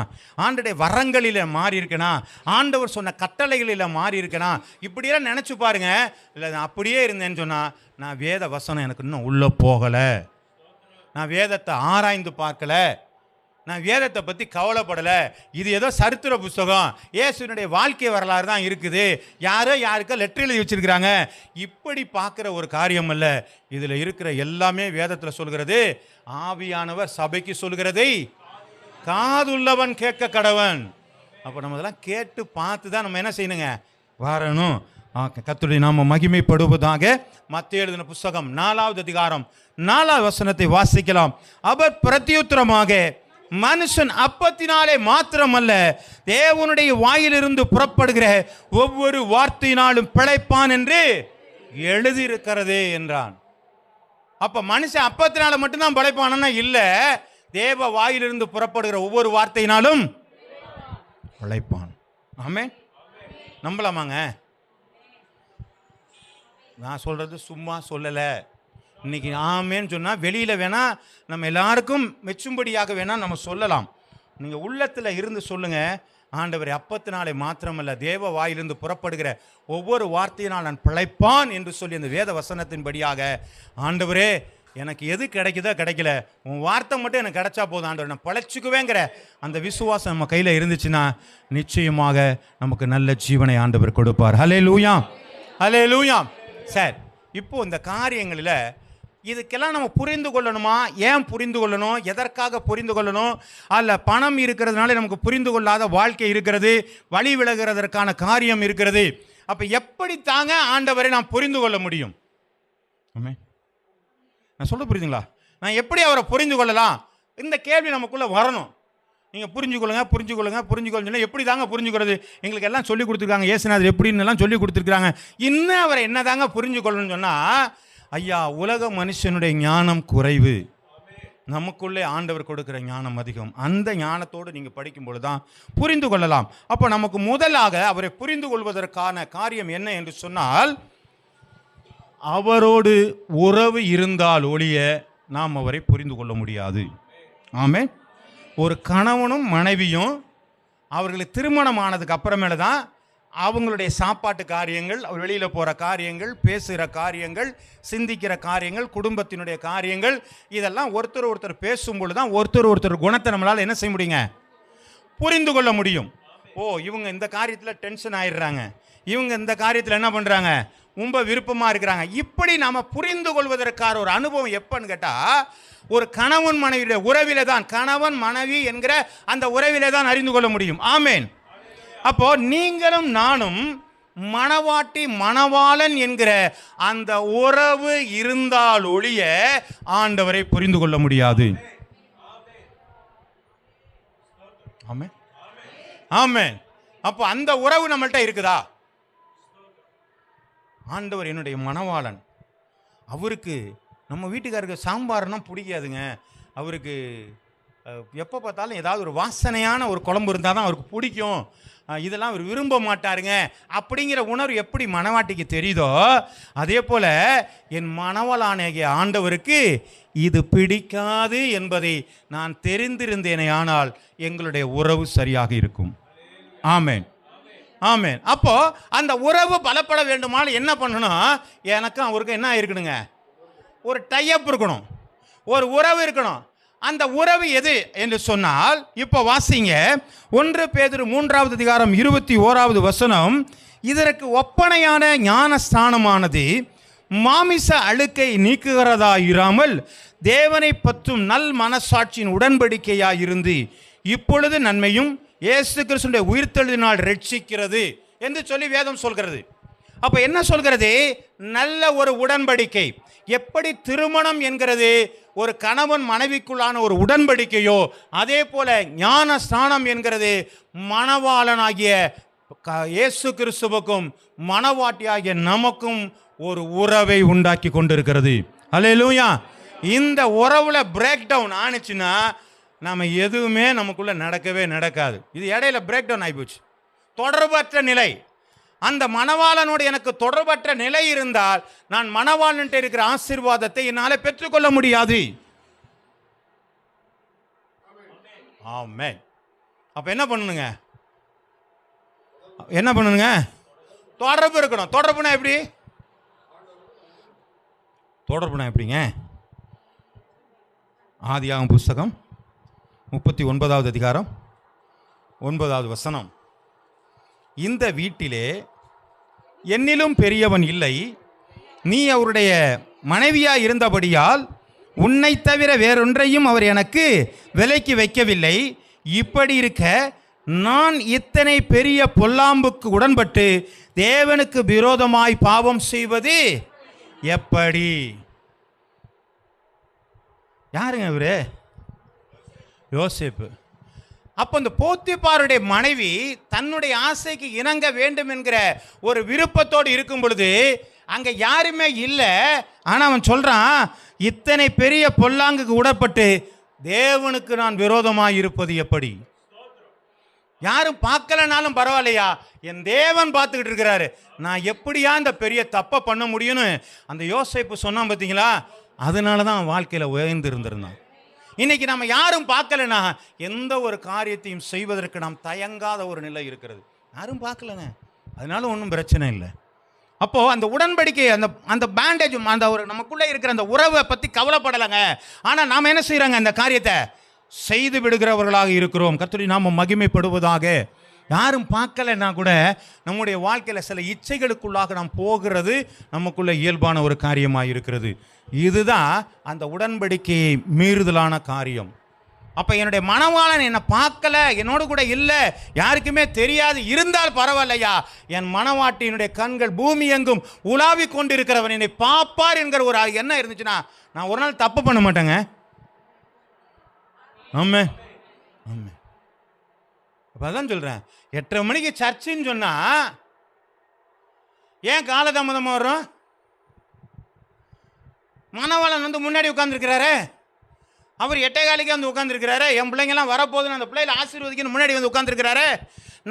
ஆண்டோடைய வரங்களில் மாறி இருக்கனா? ஆண்டவர் சொன்ன கட்டளைகளில் மாறி இருக்கனா? இப்படியெல்லாம் நினச்சி பாருங்க. இல்லை நான் அப்படியே இருந்தேன்னு சொன்னால், நான் வேத வசனம் எனக்கு இன்னும் உள்ளே போகலை, நான் வேதத்தை ஆராய்ந்து பார்க்கல, நான் வேதத்தை பற்றி கவலைப்படலை, இது ஏதோ சரித்திர புஸ்தகம், இயேசுனுடைய வாழ்க்கை வரலாறு தான் இருக்குது, யாரோ யாருக்கோ லெட்டர் எழுதி வச்சிருக்கிறாங்க, இப்படி பார்க்குற ஒரு காரியம் அல்ல. இதில் இருக்கிற எல்லாமே வேதத்தில் சொல்கிறது. ஆவியானவர் சபைக்கு சொல்கிறதை காதுள்ளவன் கேட்க கடவன். அப்போ நம்ம இதெல்லாம் கேட்டு பார்த்து தான் நம்ம என்ன செய்யணுங்க, வரணும். கர்த்தருடைய நாம மகிமைப்படுவதாக. மத்தேயு எழுதின புஸ்தகம் 4வது அதிகாரம் 4வது வசனத்தை வாசிக்கலாம். அவர் பிரதியுத்தரமாக, மனுஷன் அப்பத்தினாலே மாத்திரமல்ல, தேவனுடைய வாயிலிருந்து புறப்படுகிற ஒவ்வொரு வார்த்தையினாலும் பிழைப்பான் என்று எழுதியிருக்கிறதே என்றான். அப்ப மனுஷன் அப்பத்தினால மட்டும்தான் பிழைப்பானா? இல்ல, தேவ வாயிலிருந்து புறப்படுகிற ஒவ்வொரு வார்த்தையினாலும் பிழைப்பான். ஆமென். நம்பலாமாங்க? நான் சொல்றது சும்மா சொல்லலை. இன்னைக்கு ஆமேன்னு சொன்னால் வெளியில் வேணால் நம்ம எல்லாருக்கும் மெச்சும்படியாக வேணால் நம்ம சொல்லலாம். நீங்கள் உள்ளத்தில் இருந்து சொல்லுங்கள், ஆண்டவரே அப்பத்தினாலே மாத்திரமல்ல, தேவ வாயிலிருந்து புறப்படுகிற ஒவ்வொரு வார்த்தையினால் நான் பிழைப்பான் என்று சொல்லி அந்த வேத வசனத்தின்படியாக, ஆண்டவரே எனக்கு எது கிடைக்குதோ கிடைக்கல, உன் வார்த்தை மட்டும் எனக்கு கிடைச்சா போதும் ஆண்டவர், நான் பிழைச்சிக்குவேங்கிற அந்த விசுவாசம் நம்ம கையில் இருந்துச்சுன்னா நிச்சயமாக நமக்கு நல்ல ஜீவனை ஆண்டவர் கொடுப்பார். ஹல்லேலூயா, ஹல்லேலூயா. சார், இப்போது இந்த காரியங்களில் இதுக்கெல்லாம் நம்ம புரிந்து கொள்ளணுமா? ஏன் புரிந்து கொள்ளணும்? எதற்காக புரிந்து கொள்ளணும்? அல்ல பணம் இருக்கிறதுனால நமக்கு புரிந்து கொள்ளாத வாழ்க்கை இருக்கிறது, வழி விலகிறதற்கான காரியம் இருக்கிறது. அப்போ எப்படி தாங்க ஆண்டவரை நான் புரிந்து கொள்ள முடியும்? ஆமே, நான் சொல்ல புரியுதுங்களா? நான் எப்படி அவரை புரிந்து கொள்ளலாம்? இந்த கேள்வி நமக்குள்ளே வரணும். நீங்கள் புரிஞ்சுக்கொள்ளுங்க, புரிஞ்சுக்கொள்ளுங்க, புரிஞ்சுக்கொள்ளுங்க. எப்படி தாங்க புரிஞ்சுக்கிறது? எங்களுக்கு எல்லாம் சொல்லி கொடுத்துருக்காங்க, இயேசுநாதர் எப்படின்னு எல்லாம் சொல்லி கொடுத்துருக்காங்க. இன்னும் அவரை என்ன தாங்க புரிஞ்சுக்கொள்ளணும்னு சொன்னால், ஐயா, உலக மனுஷனுடைய ஞானம் குறைவு, நமக்குள்ளே ஆண்டவர் கொடுக்கிற ஞானம் அதிகம். அந்த ஞானத்தோடு நீங்கள் படிக்கும்பொழுது தான் புரிந்து கொள்ளலாம். அப்போ நமக்கு முதலாக அவரை புரிந்து கொள்வதற்கான காரியம் என்ன என்று சொன்னால், அவரோடு உறவு இருந்தால் ஒழிய நாம் அவரை புரிந்து கொள்ள முடியாது. ஆமென். ஒரு கணவனும் மனைவியும் அவர்களுக்கு திருமணம் ஆனதுக்கு அப்புறமேல தான் அவங்களுடைய சாப்பாட்டு காரியங்கள், வெளியில் போகிற காரியங்கள், பேசுகிற காரியங்கள், சிந்திக்கிற காரியங்கள், குடும்பத்தினுடைய காரியங்கள், இதெல்லாம் ஒருத்தர் ஒருத்தர் பேசும்பொழுது தான் ஒருத்தர் குணத்தை நம்மளால் என்ன செய்ய முடியுங்க, புரிந்து கொள்ள முடியும். ஓ, இவங்க இந்த காரியத்தில் டென்ஷன் ஆயிடுறாங்க, இவங்க இந்த காரியத்தில் என்ன பண்ணுறாங்க, ரொம்ப விருப்பமாக இருக்கிறாங்க. இப்படி நாம் புரிந்து கொள்வதற்கான ஒரு அனுபவம் எப்போன்னு கேட்டால், ஒரு கணவன் மனைவியுடைய உறவிலே தான், கணவன் மனைவி என்கிற அந்த உறவிலே தான் அறிந்து கொள்ள முடியும். ஆமேன். அப்போ நீங்களும் நானும் மணவாட்டி மணவாளன் என்கிற அந்த உறவு இருந்தால் ஒழிய ஆண்டவரை புரிந்து கொள்ள முடியாது. ஆமென், ஆமென். அப்போ அந்த உறவு நம்மள்ட்ட இருக்குதா? ஆண்டவர் என்னுடைய மணவாளன், அவருக்கு நம்ம வீட்டுக்காரருக்கு சாம்பார்னா பிடிக்காதுங்க, அவருக்கு எப்போ பார்த்தாலும் ஏதாவது ஒரு வாசனையான ஒரு குழம்பு இருந்தால் தான் அவருக்கு பிடிக்கும், இதெல்லாம் அவர் விரும்ப மாட்டாருங்க அப்படிங்கிற உணர்வு எப்படி மணவாட்டிக்கு தெரியுதோ, அதே போல் என் மணவளாகிய ஆண்டவருக்கு இது பிடிக்காது என்பதை நான் தெரிந்திருந்தேனே, ஆனால் எங்களுடைய உறவு சரியாக இருக்கும். ஆமென், ஆமென். அப்போ அந்த உறவு பலப்பட வேண்டுமானால் என்ன பண்ணணும்? எனக்கும் அவருக்கும் என்ன இருக்கணுங்க, ஒரு டைப் இருக்கணும், ஒரு உறவு இருக்கணும். அந்த உறவு எது என்று சொன்னால், இப்போ வாசிங்க 1 பேதுரு 3வது அதிகாரம் 21வது வசனம். இதற்கு ஒப்பனையான ஞானஸ்தானமானது மாமிச அழுக்கை நீக்குகிறதா இராமல் தேவனை பற்றும் நல் மனசாட்சியின் உடன்படிக்கையாயிருந்து இப்பொழுது நன்மையும் இயேசு கிறிஸ்துவின் உயிர்த்தெழுதினால் ரட்சிக்கிறது என்று சொல்லி வேதம் சொல்கிறது. அப்போ என்ன சொல்கிறது? நல்ல ஒரு உடன்படிக்கை. எப்படி திருமணம் என்கிறது ஒரு கணவன் மனைவிக்குள்ளான ஒரு உடன்படிக்கையோ, அதே போல ஞான ஸ்நானம் என்கிறது மணவாளனாகிய இயேசு கிறிஸ்துவுக்கும் மணவாட்டியாகிய நமக்கும் ஒரு உறவை உண்டாக்கி கொண்டிருக்கிறது. அல்லேலூயா. இந்த உறவுல பிரேக் டவுன் ஆனிச்சுன்னா நம்ம எதுவுமே நமக்குள்ள நடக்கவே நடக்காது. இது இடையில பிரேக் டவுன் ஆகிப்போச்சு, தொடர்பற்ற நிலை. அந்த மணவாளனோடு எனக்கு தொடர்பற்ற நிலை இருந்தால் நான் மணவாளன்ட்ட இருக்கிற ஆசீர்வாதத்தை என்னால் பெற்றுக்கொள்ள முடியாது. ஆமென். அப்ப என்ன பண்ணணுங்க? என்ன பண்ணணுங்க? தொடர்பு இருக்கணும். தொடர்புனா எப்படி? தொடர்புனா எப்படிங்க? ஆதியாகமம் புஸ்தகம் 39வது அதிகாரம் 9வது வசனம். இந்த வீட்டிலே என்னிலும் பெரியவன் இல்லை, நீ அவருடைய மனைவியாய் இருந்தபடியால் உன்னை தவிர வேறொன்றையும் அவர் எனக்கு விலைக்கு வைக்கவில்லை. இப்படி இருக்க நான் இத்தனை பெரிய பொல்லாம்புக்கு உடன்பட்டு தேவனுக்கு விரோதமாய் பாவம் செய்வது எப்படி? யாருங்க இவரு? யோசேப்பு. அப்போ இந்த போத்திபாருடைய மனைவி தன்னுடைய ஆசைக்கு இணங்க வேண்டும் என்கிற ஒரு விருப்பத்தோடு இருக்கும் பொழுது அங்க யாருமே இல்லை. ஆனா அவன் சொல்றான், இத்தனை பெரிய பொல்லாங்குக்கு உடன்பட்டு தேவனுக்கு நான் விரோதமாய் இருப்பது எப்படி? யாரும் பார்க்கலனாலும் பரவாயில்லையா, என் தேவன் பார்த்துக்கிட்டு இருக்கிறாரு, நான் எப்படியா இந்த பெரிய தப்பை பண்ண முடியும்னு அந்த யோசேப்பு சொன்னான். பார்த்தீங்களா? அதனால தான் வாழ்க்கையில் உயர்ந்து இருந்திருந்தான். இன்னைக்கு நம்ம யாரும் பார்க்கலனா எந்த ஒரு காரியத்தையும் செய்வதற்கு நாம் தயங்காத ஒரு நிலை இருக்கிறது. யாரும் பார்க்கலங்க, அதனால ஒன்றும் பிரச்சனை இல்லை. அப்போ அந்த உடன்படிக்கை, அந்த பேண்டேஜ், அந்த ஒரு நமக்குள்ளே இருக்கிற அந்த உறவை பற்றி கவலைப்படலைங்க. ஆனால் நாம் என்ன செய்கிறாங்க? அந்த காரியத்தை செய்து விடுகிறவர்களாக இருக்கிறோம். கர்த்தருடைய நாமம் மகிமைப்படுவதாக. யாரும் பார்க்கலைன்னா கூட நம்முடைய வாழ்க்கையில் சில இச்சைகளுக்குள்ளாக நாம் போகிறது நமக்குள்ள இயல்பான ஒரு காரியமாக இருக்கிறது. இதுதான் அந்த உடன்படிக்கையை மீறுதலான காரியம். அப்போ என்னுடைய மணவாளன் என்னை பார்க்கல, என்னோடு கூட இல்லை, யாருக்குமே தெரியாது, இருந்தால் பரவாயில்லையா, என் மணவாட்டியினுடைய கண்கள் பூமி எங்கும் உலாவி கொண்டிருக்கிறவன் என்னை பார்ப்பார் என்கிற ஒரு எண்ணம் இருந்துச்சுன்னா நான் ஒரு நாள் தப்பு பண்ண மாட்டேங்க. ஆமே ஆமே. அப்போ அதான் சொல்கிறேன், 8:30 மணிக்கு சர்ச்சுன்னு சொன்னால் ஏன் காலதாமதமாக வரும்? மணவாளன் வந்து முன்னாடி உட்காந்துருக்கிறாரு, அவர் 8:15 வந்து உட்காந்துருக்கிறாரு, என் பிள்ளைங்கெல்லாம் வரப்போகுதுன்னு அந்த பிள்ளைகளை ஆசீர்வதிக்கணும் முன்னாடி வந்து உட்காந்துருக்கிறாரு.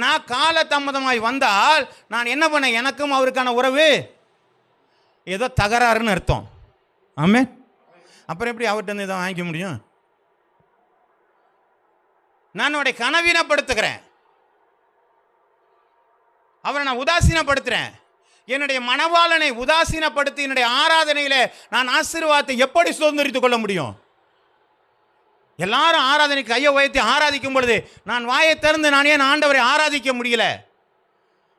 நான் காலதாமதமாய் வந்தால் நான் என்ன பண்ணேன்? எனக்கும் அவருக்கான உறவு ஏதோ தகராறுன்னு அர்த்தம். ஆமே. அப்புறம் எப்படி அவர்கிட்ட இருந்து இதை வாங்கிக்க முடியும்? நான் அவருடைய கனவீனப்படுத்துகிறேன், அவரை நான் உதாசீனப்படுத்துகிறேன். என்னுடைய மணவாளனை உதாசீனப்படுத்தி என்னுடைய ஆராதனையில் நான் ஆசீர்வாதத்தை எப்படி சுதந்திரித்துக் கொள்ள முடியும்? எல்லாரும் ஆராதனைக்கு கையை உயர்த்தி ஆராதிக்கும் பொழுது நான் வாயை திறந்து நான் ஏன் ஆண்டவரை ஆராதிக்க முடியல?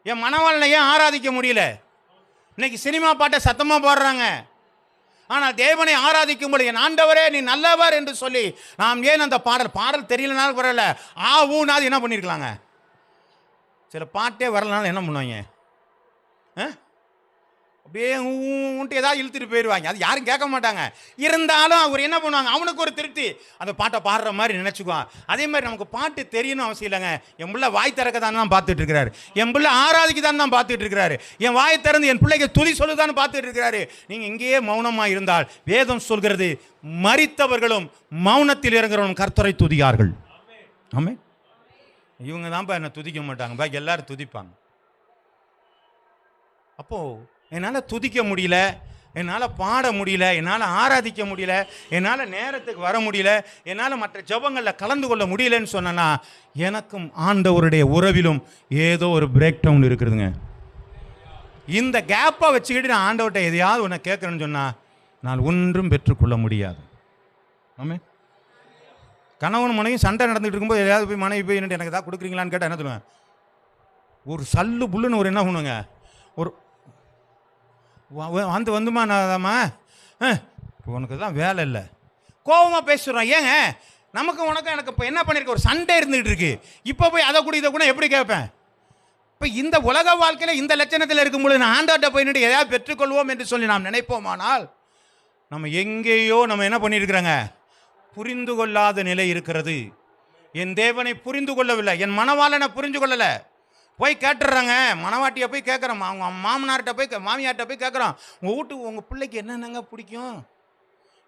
என் மணவாளனை ஏன் ஆராதிக்க முடியல? இன்னைக்கு சினிமா பாட்டை சத்தமாக பாடுறாங்க, ஆனால் தேவனை ஆராதிக்கும் பொழுது என் ஆண்டவரே நீ நல்லவர் என்று சொல்லி நாம் ஏன் அந்த பாடல் தெரியலனாலும் வரல, ஊனாது என்ன பண்ணியிருக்கலாங்க? சில பாட்டே வரலனாலும் என்ன பண்ணுவாங்க? அப்படியே ஊன்ட்டு ஏதாவது இழுத்துட்டு போயிடுவாங்க, அது யாரும் கேட்க மாட்டாங்க. இருந்தாலும் அவர் என்ன பண்ணுவாங்க? அவனுக்கு ஒரு திருப்தி, அந்த பாட்டை பாடுற மாதிரி நினச்சிக்குவான். அதே மாதிரி நமக்கு பாட்டு தெரியணும் அவசியம் இல்லைங்க. என் பிள்ளை வாய் திறக்க தான் பார்த்துட்டு இருக்கிறாரு, என் பிள்ளை ஆராதிக்கு தான் பார்த்துட்டு இருக்கிறாரு, என் வாயை திறந்து என் பிள்ளைக்கு துதி சொல்லுதான் பார்த்துட்டு இருக்கிறாரு. நீங்கள் இங்கேயே மௌனமாக இருந்தால் வேதம் சொல்கிறது, மரித்தவர்களும் மௌனத்தில் இறங்குறவனும் கர்த்தரை துதியார்கள். ஆமே. இவங்க தான்ப்பா என்னை துதிக்க மாட்டாங்க, பாக்கி எல்லாரும் துதிப்பாங்க. அப்போது என்னால் துதிக்க முடியல, என்னால் பாட முடியல, என்னால் ஆராதிக்க முடியல, என்னால் நேரத்துக்கு வர முடியல, என்னால் மற்ற ஜெபங்களில் கலந்து கொள்ள முடியலன்னு சொன்னா எனக்கும் ஆண்டவருடைய உறவிலும் ஏதோ ஒரு பிரேக் டவுன் இருக்குதுங்க. இந்த கேப்பை வச்சுக்கிட்டு நான் ஆண்டவர்கிட்ட எதையாவது ஒன்று கேட்குறேன்னு சொன்னால் நான் ஒன்றும் பெற்றுக்கொள்ள முடியாது. ஆமே. கணவன் மனைவி சண்டை நடந்துகிட்டு இருக்கும்போது எதையாவது போய் மனைவி போய் எனக்கு எதாவது கொடுக்குறீங்களான்னு கேட்டால் என்ன சொல்லுவேன்? ஒரு சல்லு புல்லுன்னு ஒரு என்ன பண்ணுவேங்க, ஒரு வந்துமா நாதாம்மா உனக்கு தான் வேலை இல்லை, கோபமாக பேசுகிறோம். ஏங்க நமக்கு உனக்கும் எனக்கு இப்போ என்ன பண்ணியிருக்க, ஒரு சண்டை இருந்துகிட்டு இருக்கு, இப்போ போய் அதை கூட இதை கூட எப்படி கேட்பேன்? இப்போ இந்த உலக வாழ்க்கையில் இந்த லட்சணத்தில் இருக்கும்போது நான் ஆண்டவர்கிட்ட போயிட்டு எதாவது பெற்றுக்கொள்வோம் என்று சொல்லி நாம் நினைப்போமானால் நம்ம எங்கேயோ நம்ம என்ன பண்ணியிருக்கிறோங்க, புரிந்து கொள்ளாத நிலை இருக்கிறது. என் தேவனை புரிந்து கொள்ளவில்லை, என் மணவாளனை புரிந்து கொள்ளலை. போய் கேட்டுடுறாங்க, மணவாட்டியை போய் கேட்குறோம், அவங்க மாமனார்கிட்ட போய் மாமியார்கிட்ட போய் கேட்குறோம், உங்கள் வீட்டுக்கு உங்கள் பிள்ளைக்கு என்னென்னங்க பிடிக்கும்?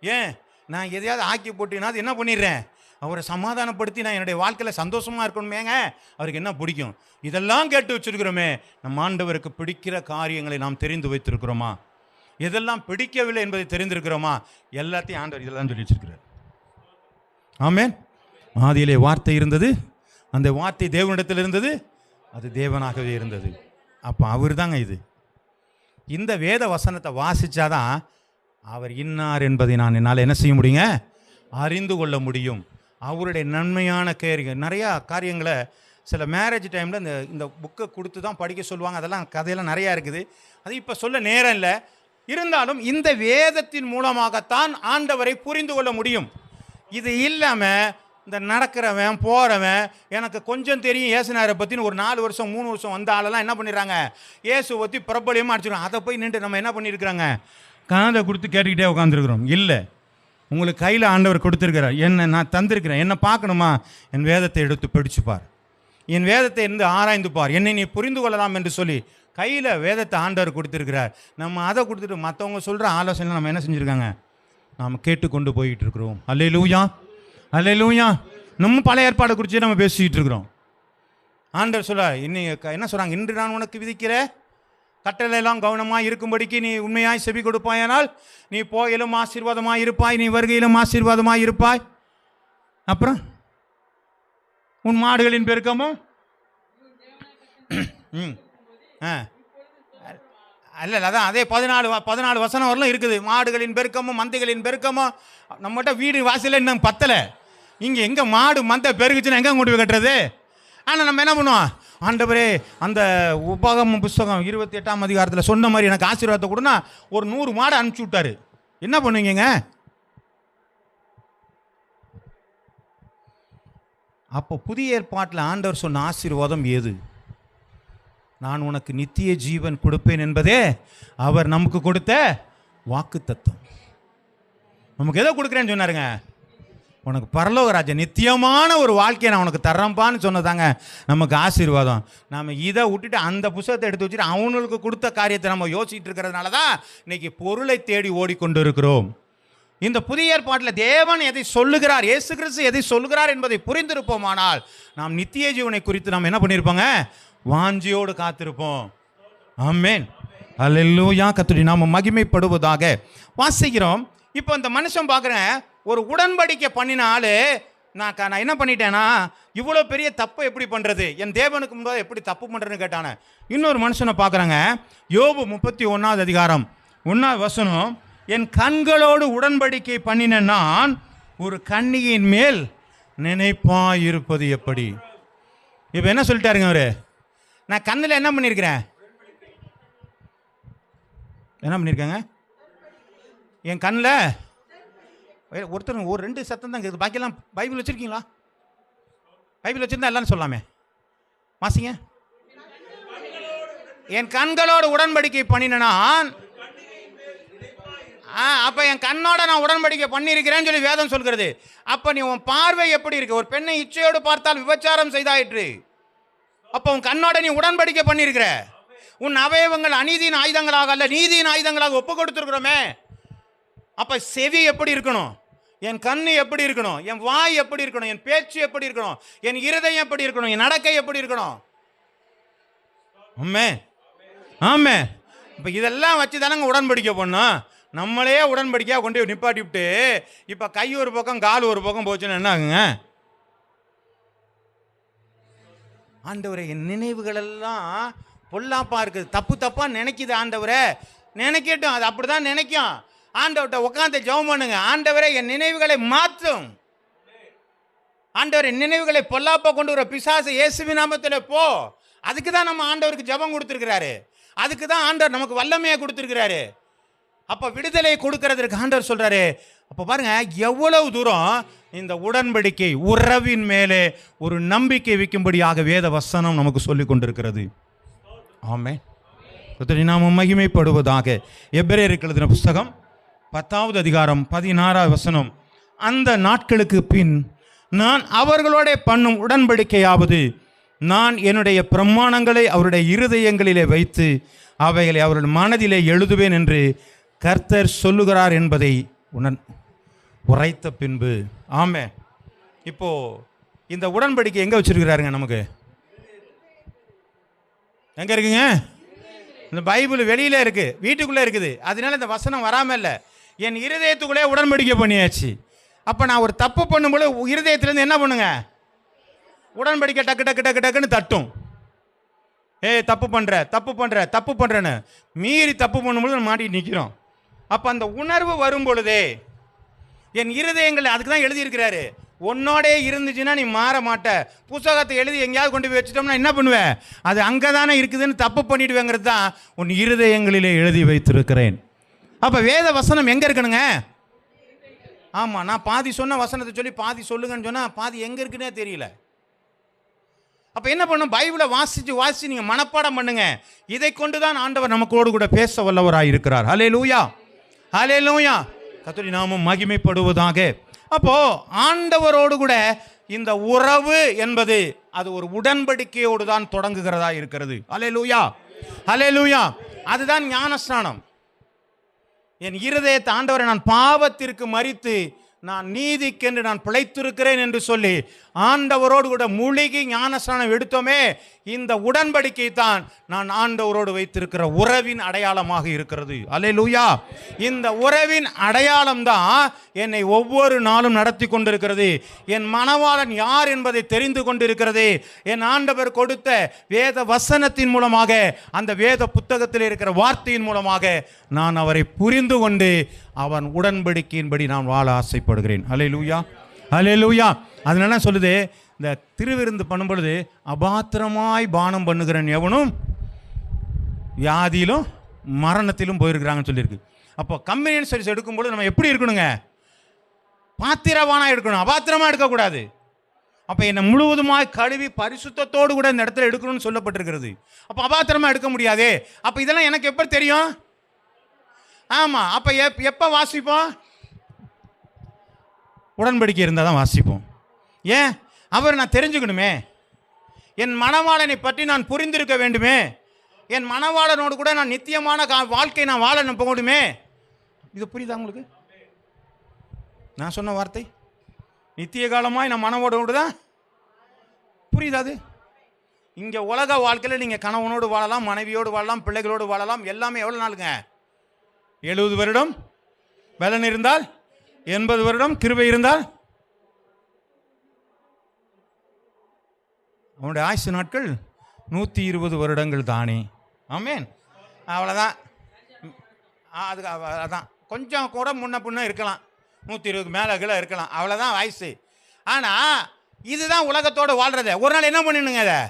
ஏன் நான் எதையாவது ஆக்கி போட்டினா அது என்ன பண்ணிடுறேன், அவரை சமாதானப்படுத்தி நான் என்னுடைய வாழ்க்கையில் சந்தோஷமாக இருக்கணுமேங்க, அவருக்கு என்ன பிடிக்கும்? இதெல்லாம் கேட்டு வச்சுருக்கிறோமே. நம்ம ஆண்டவருக்கு பிடிக்கிற காரியங்களை நாம் தெரிந்து வைத்திருக்கிறோமா? எதெல்லாம் பிடிக்கவில்லை என்பதை தெரிந்திருக்கிறோமா? எல்லாத்தையும் ஆண்டவர் இதெல்லாம் சொல்லி வச்சிருக்கிறார். ஆமென். ஆதியிலே வார்த்தை இருந்தது, அந்த வார்த்தை தேவனிடத்தில் இருந்தது, அது தேவனாகவே இருந்தது. அப்போ அவர் தாங்க இது. இந்த வேத வசனத்தை வாசித்தாதான் அவர் இன்னார் என்பதை நான் என்னால் என்ன செய்ய முடியுங்க? அறிந்து கொள்ள முடியும். அவருடைய நன்மையான நிறையா காரியங்களை சில மேரேஜ் டைமில் இந்த புக்கை கொடுத்து தான் படிக்க சொல்லுவாங்க. அதெல்லாம் கதையெல்லாம் நிறையா இருக்குது. அது இப்போ சொல்ல நேரம் இல்லை. இருந்தாலும் இந்த வேதத்தின் மூலமாகத்தான் ஆண்டவரை புரிந்து கொள்ள முடியும். இது இல்லாமல் இந்த நடக்கிறவன் போகிறவன் எனக்கு கொஞ்சம் தெரியும் இயேசுநாதரை பற்றின்னு ஒரு 4 வருஷம் 3 வருஷம் வந்த ஆளெல்லாம் என்ன பண்ணிடுறாங்க? இயேசு பற்றி பிரபலியமாக அடிச்சிடும். அதை போய் நின்று நம்ம என்ன பண்ணியிருக்கிறாங்க? காதை கொடுத்து கேட்டுக்கிட்டே உட்காந்துருக்குறோம். இல்லை, உங்களுக்கு கையில் ஆண்டவர் கொடுத்துருக்கிறார். என்ன நான் தந்திருக்கிறேன், என்ன பார்க்கணுமா? என் வேதத்தை எடுத்து படிச்சுப்பார், என் வேதத்தை இருந்து ஆராய்ந்து பார், என்னை நீ புரிந்து கொள்ளலாம் என்று சொல்லி கையில் வேதத்தை ஆண்டவர் கொடுத்துருக்கிறார். நம்ம அதை கொடுத்துட்டு மற்றவங்க சொல்கிற ஆலோசனை நம்ம என்ன செஞ்சுருக்காங்க? நாம் கேட்டுக்கொண்டு போயிட்டு இருக்கிறோம். அல்லேலூயா, அல்லேலூயா. நம்ம பழைய ஏற்பாடை குறித்து நம்ம பேசிக்கிட்டு இருக்கிறோம். ஆண்டவர் சொல்ல என்ன சொல்கிறாங்க? இன்று நான் உனக்கு விதிக்கிற கட்டளையெல்லாம் கவனமாக இருக்கும்படிக்கு நீ உண்மையாய் செவி கொடுப்பாயானால் நீ போயிலும் ஆசீர்வாதமாக இருப்பாய், நீ வருகையிலும் ஆசீர்வாதமாக இருப்பாய். அப்புறம் உன் மாடுகளின் பெருக்கமும் அல்ல, அதான் அதே 14 வசனம் வரலாம் இருக்குது. மாடுகளின் பெருக்கமும் மந்தைகளின் பெருக்கமும். நம்மகிட்ட வீடு வாசலில் இன்னும் பத்தலை. இங்கே எங்கே மாடு மந்தை பெருகுச்சுன்னா எங்கே கொண்டு போய் கட்டுறது? ஆனால் நம்ம என்ன பண்ணுவோம்? ஆண்டவரே, அந்த உபாகமம் புஸ்தகம் 28ஆம் அதிகாரத்தில் சொன்ன மாதிரி எனக்கு ஆசீர்வாதத்தை கொடுனா ஒரு 100 மாடு அனுப்பிச்சி விட்டாரு. என்ன பண்ணுவீங்க? அப்போ புதிய ஏற்பாட்டில் ஆண்டவர் சொன்ன ஆசீர்வாதம் ஏது? நான் உனக்கு நித்திய ஜீவன் கொடுப்பேன் என்பதே அவர் நமக்கு கொடுத்த வாக்கு தத்தம். நமக்கு எதோ கொடுக்குறேன்னு சொன்னாருங்க? உனக்கு பரலோக ராஜ்யம், நித்தியமான ஒரு வாழ்க்கையை நான் உனக்கு தர்றேன்ப்பான்னு சொன்னதாங்க நமக்கு ஆசீர்வாதம். நம்ம இதை விட்டுட்டு அந்த புத்தகத்தை எடுத்து வச்சுட்டு அவனுக்கு கொடுத்த காரியத்தை நம்ம யோசிச்சுட்டு இருக்கிறதுனால தான் இன்னைக்கு பொருளை தேடி ஓடிக்கொண்டு இருக்கிறோம். இந்த புதிய ஏற்பாட்டில் தேவன் எதை சொல்லுகிறார், இயேசு கிறிஸ்து எதை சொல்லுகிறார் என்பதை புரிந்திருப்போமானால் நாம் நித்திய ஜீவனை குறித்து நாம் என்ன பண்ணியிருப்போங்க? வாஞ்சியோடு காத்திருப்போம். ஆமென், அல்லேலூயா. கர்த்தருடைய நாமம் மகிமைப்படுவதாக. வாசிக்கிறோம். இப்போ இந்த மனுஷன் பார்க்குறேன், ஒரு உடன்படிக்கை பண்ணின ஆள் நான் என்ன பண்ணிட்டேன்னா இவ்வளோ பெரிய தப்பை எப்படி பண்ணுறது, என் தேவனுக்கு முன்பாக எப்படி தப்பு பண்ணுறதுன்னு கேட்டானே. இன்னொரு மனுஷனை பார்க்குறாங்க. யோபு 31ஆவது அதிகாரம் 1ஆவது வசனம். என் கண்களோடு உடன்படிக்கை பண்ணின நான் ஒரு கன்னியின் மேல் நினைப்பாயிருப்பது எப்படி? இப்போ என்ன சொல்லிட்டாருங்க அவரு? நான் கண்ணில் என்ன பண்ணியிருக்கிறேன்? என்ன பண்ணியிருக்கேங்க? என் கண்ணில் ஒருத்தர் ஒரு 2 சத்தம் தான் கேட்குது. பாக்கியெல்லாம் பைபிள் வச்சுருக்கீங்களா? பைபிள் வச்சுருந்தா எல்லாரும் சொல்லாமே. வாசிங்க. என் கண்களோடு உடன்படிக்கை பண்ணினான். அப்போ என் கண்ணோட நான் உடன்படிக்கை பண்ணியிருக்கிறேன்னு சொல்லி வேதம் சொல்கிறது. அப்போ நீ உன் பார்வை எப்படி இருக்கு? ஒரு பெண்ணை இச்சையோடு பார்த்தால் விபச்சாரம் செய்தாயிற்று. அப்போ உன் கண்ணோட நீ உடன்படிக்கை பண்ணியிருக்கிற. உன் அவயவங்கள் அநீதியின் ஆயுதங்களாக அல்ல நீதியின் ஆயுதங்களாக ஒப்பு கொடுத்துருக்குறோமே. அப்போ செவி எப்படி இருக்கணும்? என் கண்ணு எப்படி இருக்கணும்? என் வாய் எப்படி இருக்கணும்? என் பேச்சு எப்படி இருக்கணும்? என் இருதயம் எப்படி இருக்கணும்? என் நடக்கை எப்படி இருக்கணும்? ஆமே, ஆமே. இப்போ இதெல்லாம் வச்சு தானங்க உடன்படிக்கை பண்ணோம். நம்மளே உடன்படிக்கையாக கொண்டு போய் நிப்பாட்டி விட்டு இப்போ கை ஒரு பக்கம் கால் ஒரு பக்கம் போச்சுன்னா என்ன ஆகுங்க? ஆண்டவரே, என் நினைவுகள் எல்லாம் பொல்லாப்பா இருக்குது, தப்பு தப்பாக நினைக்குது. ஆண்டவரே நினைக்கட்டும், அது அப்படி தான் நினைக்கும். ஆண்டவர்கிட்ட உட்காந்து ஜெபம் பண்ணுங்க. ஆண்டவரே, என் நினைவுகளை மாற்றும். ஆண்டவரே, நினைவுகளை பொல்லாப்பா கொண்டு வர பிசாசு இயேசுவின் நாமத்தில் போ. அதுக்கு தான் நம்ம ஆண்டவருக்கு ஜெபம் கொடுத்துருக்கிறாரு. அதுக்கு தான் ஆண்டவர் நமக்கு வல்லமையை கொடுத்துருக்கிறாரு. அப்போ விடுதலை கொடுக்கறதுக்கு ஆண்டவர் சொல்கிறாரு. அப்போ பாருங்க எவ்வளவு தூரம் இந்த உடன்படிக்கை உறவின் மேலே ஒரு நம்பிக்கை வைக்கும்படியாக வேத வசனம் நமக்கு சொல்லி கொண்டிருக்கிறது. ஆமென். கர்த்தருடைய நாமம் மகிமைப்படுவதாக. எபிரேயருக்கு எழுதின புஸ்தகம் 10வது அதிகாரம் 16வது வசனம். அந்த நாட்களுக்கு பின் நான் அவர்களோட பண்ணும் உடன்படிக்கையாவது நான் என்னுடைய பிரமாணங்களை அவருடைய இருதயங்களிலே வைத்து அவைகளை அவருடைய மனதிலே எழுதுவேன் என்று கர்த்தர் சொல்லுகிறார் என்பதை உரைத்த பின்பு. ஆமென். இப்போ இந்த உடன்படிக்கை எங்க வச்சிருக்கிறாருங்க? நமக்கு எங்க இருக்குங்க? இந்த பைபிள் வெளியில இருக்கு, வீட்டுக்குள்ளே இருக்குது. அதனால இந்த வசனம் வராமல் இல்லை. என் இருதயத்துக்குள்ளே உடன்படிக்கை பண்ணியாச்சு. அப்போ நான் ஒரு தப்பு பண்ணும்போது இருதயத்திலேருந்து என்ன பண்ணுங்க? உடன்படிக்கை டக்கு டக்கு டக்கு டக்குன்னு தட்டும். தப்பு பண்ணுற தப்பு பண்ணுற தப்பு பண்ணுறேன்னு மீறி தப்பு பண்ணும்போது நம்ம மாட்டி நிற்கிறோம். அப்போ அந்த உணர்வு வரும் பொழுதே என் இருதயங்கள், அதுக்கு தான் எழுதியிருக்கிறாரு, உன்னோடே இருந்துச்சுன்னா நீ மாற மாட்ட. புத்தகத்தை எழுதி எங்கேயாவது கொண்டு போய் வச்சுட்டோம்னா என்ன பண்ணுவேன்? அது அங்கே தானே இருக்குதுன்னு தப்பு பண்ணிடுவேங்கிறது தான் உன் இருதயங்களிலே எழுதி வைத்திருக்கிறேன். அப்போ வேத வசனம் எங்கே இருக்கணுங்க? ஆமாம், நான் பாதி சொன்ன வசனத்தை சொல்லி பாதி சொல்லுங்கன்னு சொன்னால் பாதி எங்கே இருக்குன்னே தெரியல. அப்போ என்ன பண்ணும்? பைபிளை வாசித்து நீங்கள் மனப்பாடம் பண்ணுங்க. இதை கொண்டு தான் ஆண்டவர் நமக்கோடு கூட பேச வல்லவராக இருக்கிறார். ஹல்லேலூயா, ஹல்லேலூயா. கர்த்தருடைய நாமம் மகிமைப்படுவதாக. அப்போ ஆண்டவரோடு கூட இந்த உறவு என்பது அது ஒரு உடன்படிக்கையோடு தான் தொடங்குகிறதா இருக்கிறது. ஹல்லேலூயா, ஹல்லேலூயா. அதுதான் ஞானஸ்நானம். என் இருதயத்தை ஆண்டவரை நான் பாவத்திற்கு மரித்து நான் நீதிக்கென்று நான் பிழைத்திருக்கிறேன் என்று சொல்லி ஆண்டவரோடு கூட மூழ்கி ஞானஸ்நானம் எடுத்தோமே, இந்த உடன்படிக்கை தான் நான் ஆண்டவரோடு வைத்திருக்கிற உறவின் அடையாளமாக இருக்கிறது. அல்லேலூயா. இந்த உறவின் அடையாளம் தான் என்னை ஒவ்வொரு நாளும் நடத்தி கொண்டிருக்கிறது. என் மணவாளன் யார் என்பதை தெரிந்து கொண்டிருக்கிறது. என் ஆண்டவர் கொடுத்த வேத வசனத்தின் மூலமாக, அந்த வேத புத்தகத்தில் இருக்கிற வார்த்தையின் மூலமாக நான் அவரை புரிந்து கொண்டு அவன் உடன்படிக்கையின்படி நான் வாழ ஆசைப்படுகிறேன். அல்லேலூயா, அல்லேலூயா. அதனால சொல்லுது, இந்த திருவிருந்து பண்ணும் பொழுது அபாத்திரமாய் பானம் பண்ணுகிறேன் எவனும் வியாதியிலும் மரணத்திலும் போயிருக்கிறாங்கன்னு சொல்லியிருக்கு. அப்போ கம்யூனியன் சர்வீஸ் எடுக்கும்போது நம்ம எப்படி இருக்கணுங்க? பாத்திரவானா எடுக்கணும், அபாத்திரமா எடுக்கக்கூடாது. அப்போ என்னை முழுவதுமாய் கழுவி பரிசுத்தத்தோடு கூட இந்த இடத்துல எடுக்கணும்னு சொல்லப்பட்டிருக்கிறது. அப்போ அபாத்திரமா எடுக்க முடியாது. அப்போ இதெல்லாம் எனக்கு எப்போ தெரியும்? ஆமாம், அப்போ எப்போ வாசிப்போம்? உடன்படிக்கை இருந்தால் தான் வாசிப்போம். ஏன்? அவர் நான் தெரிஞ்சுக்கணுமே, என் மணவாளனை பற்றி நான் புரிந்திருக்க வேண்டுமே, என் மணவாளனோடு கூட நான் நித்தியமான வாழ்க்கை நான் வாழ போகணுமே. இது புரியுதா உங்களுக்கு? நான் சொன்ன வார்த்தை நித்திய காலமாய் நான் மணவோடு தான் புரியுதாது? இங்கே உலக வாழ்க்கையில் நீங்கள் கணவனோடு வாழலாம், மனைவியோடு வாழலாம், பிள்ளைகளோடு வாழலாம். எல்லாமே எவ்வளோ நாளுங்க? 70 வருடம் பலன் இருந்தால், 80 வருடம் கிருபை இருந்தால், அவனுடைய ஆயுசு நாட்கள் 120 வருடங்கள் தானே. ஆமேன். அவ்வளோதான். அதுக்கு அதான் கொஞ்சம் கூட முன்ன பின்ன இருக்கலாம், 120 மேலே கீழே இருக்கலாம், அவ்வளோதான் வயசு. ஆனால் இதுதான் உலகத்தோடு வாழ்கிறத. ஒரு நாள் என்ன பண்ணிடணுங்க? அதை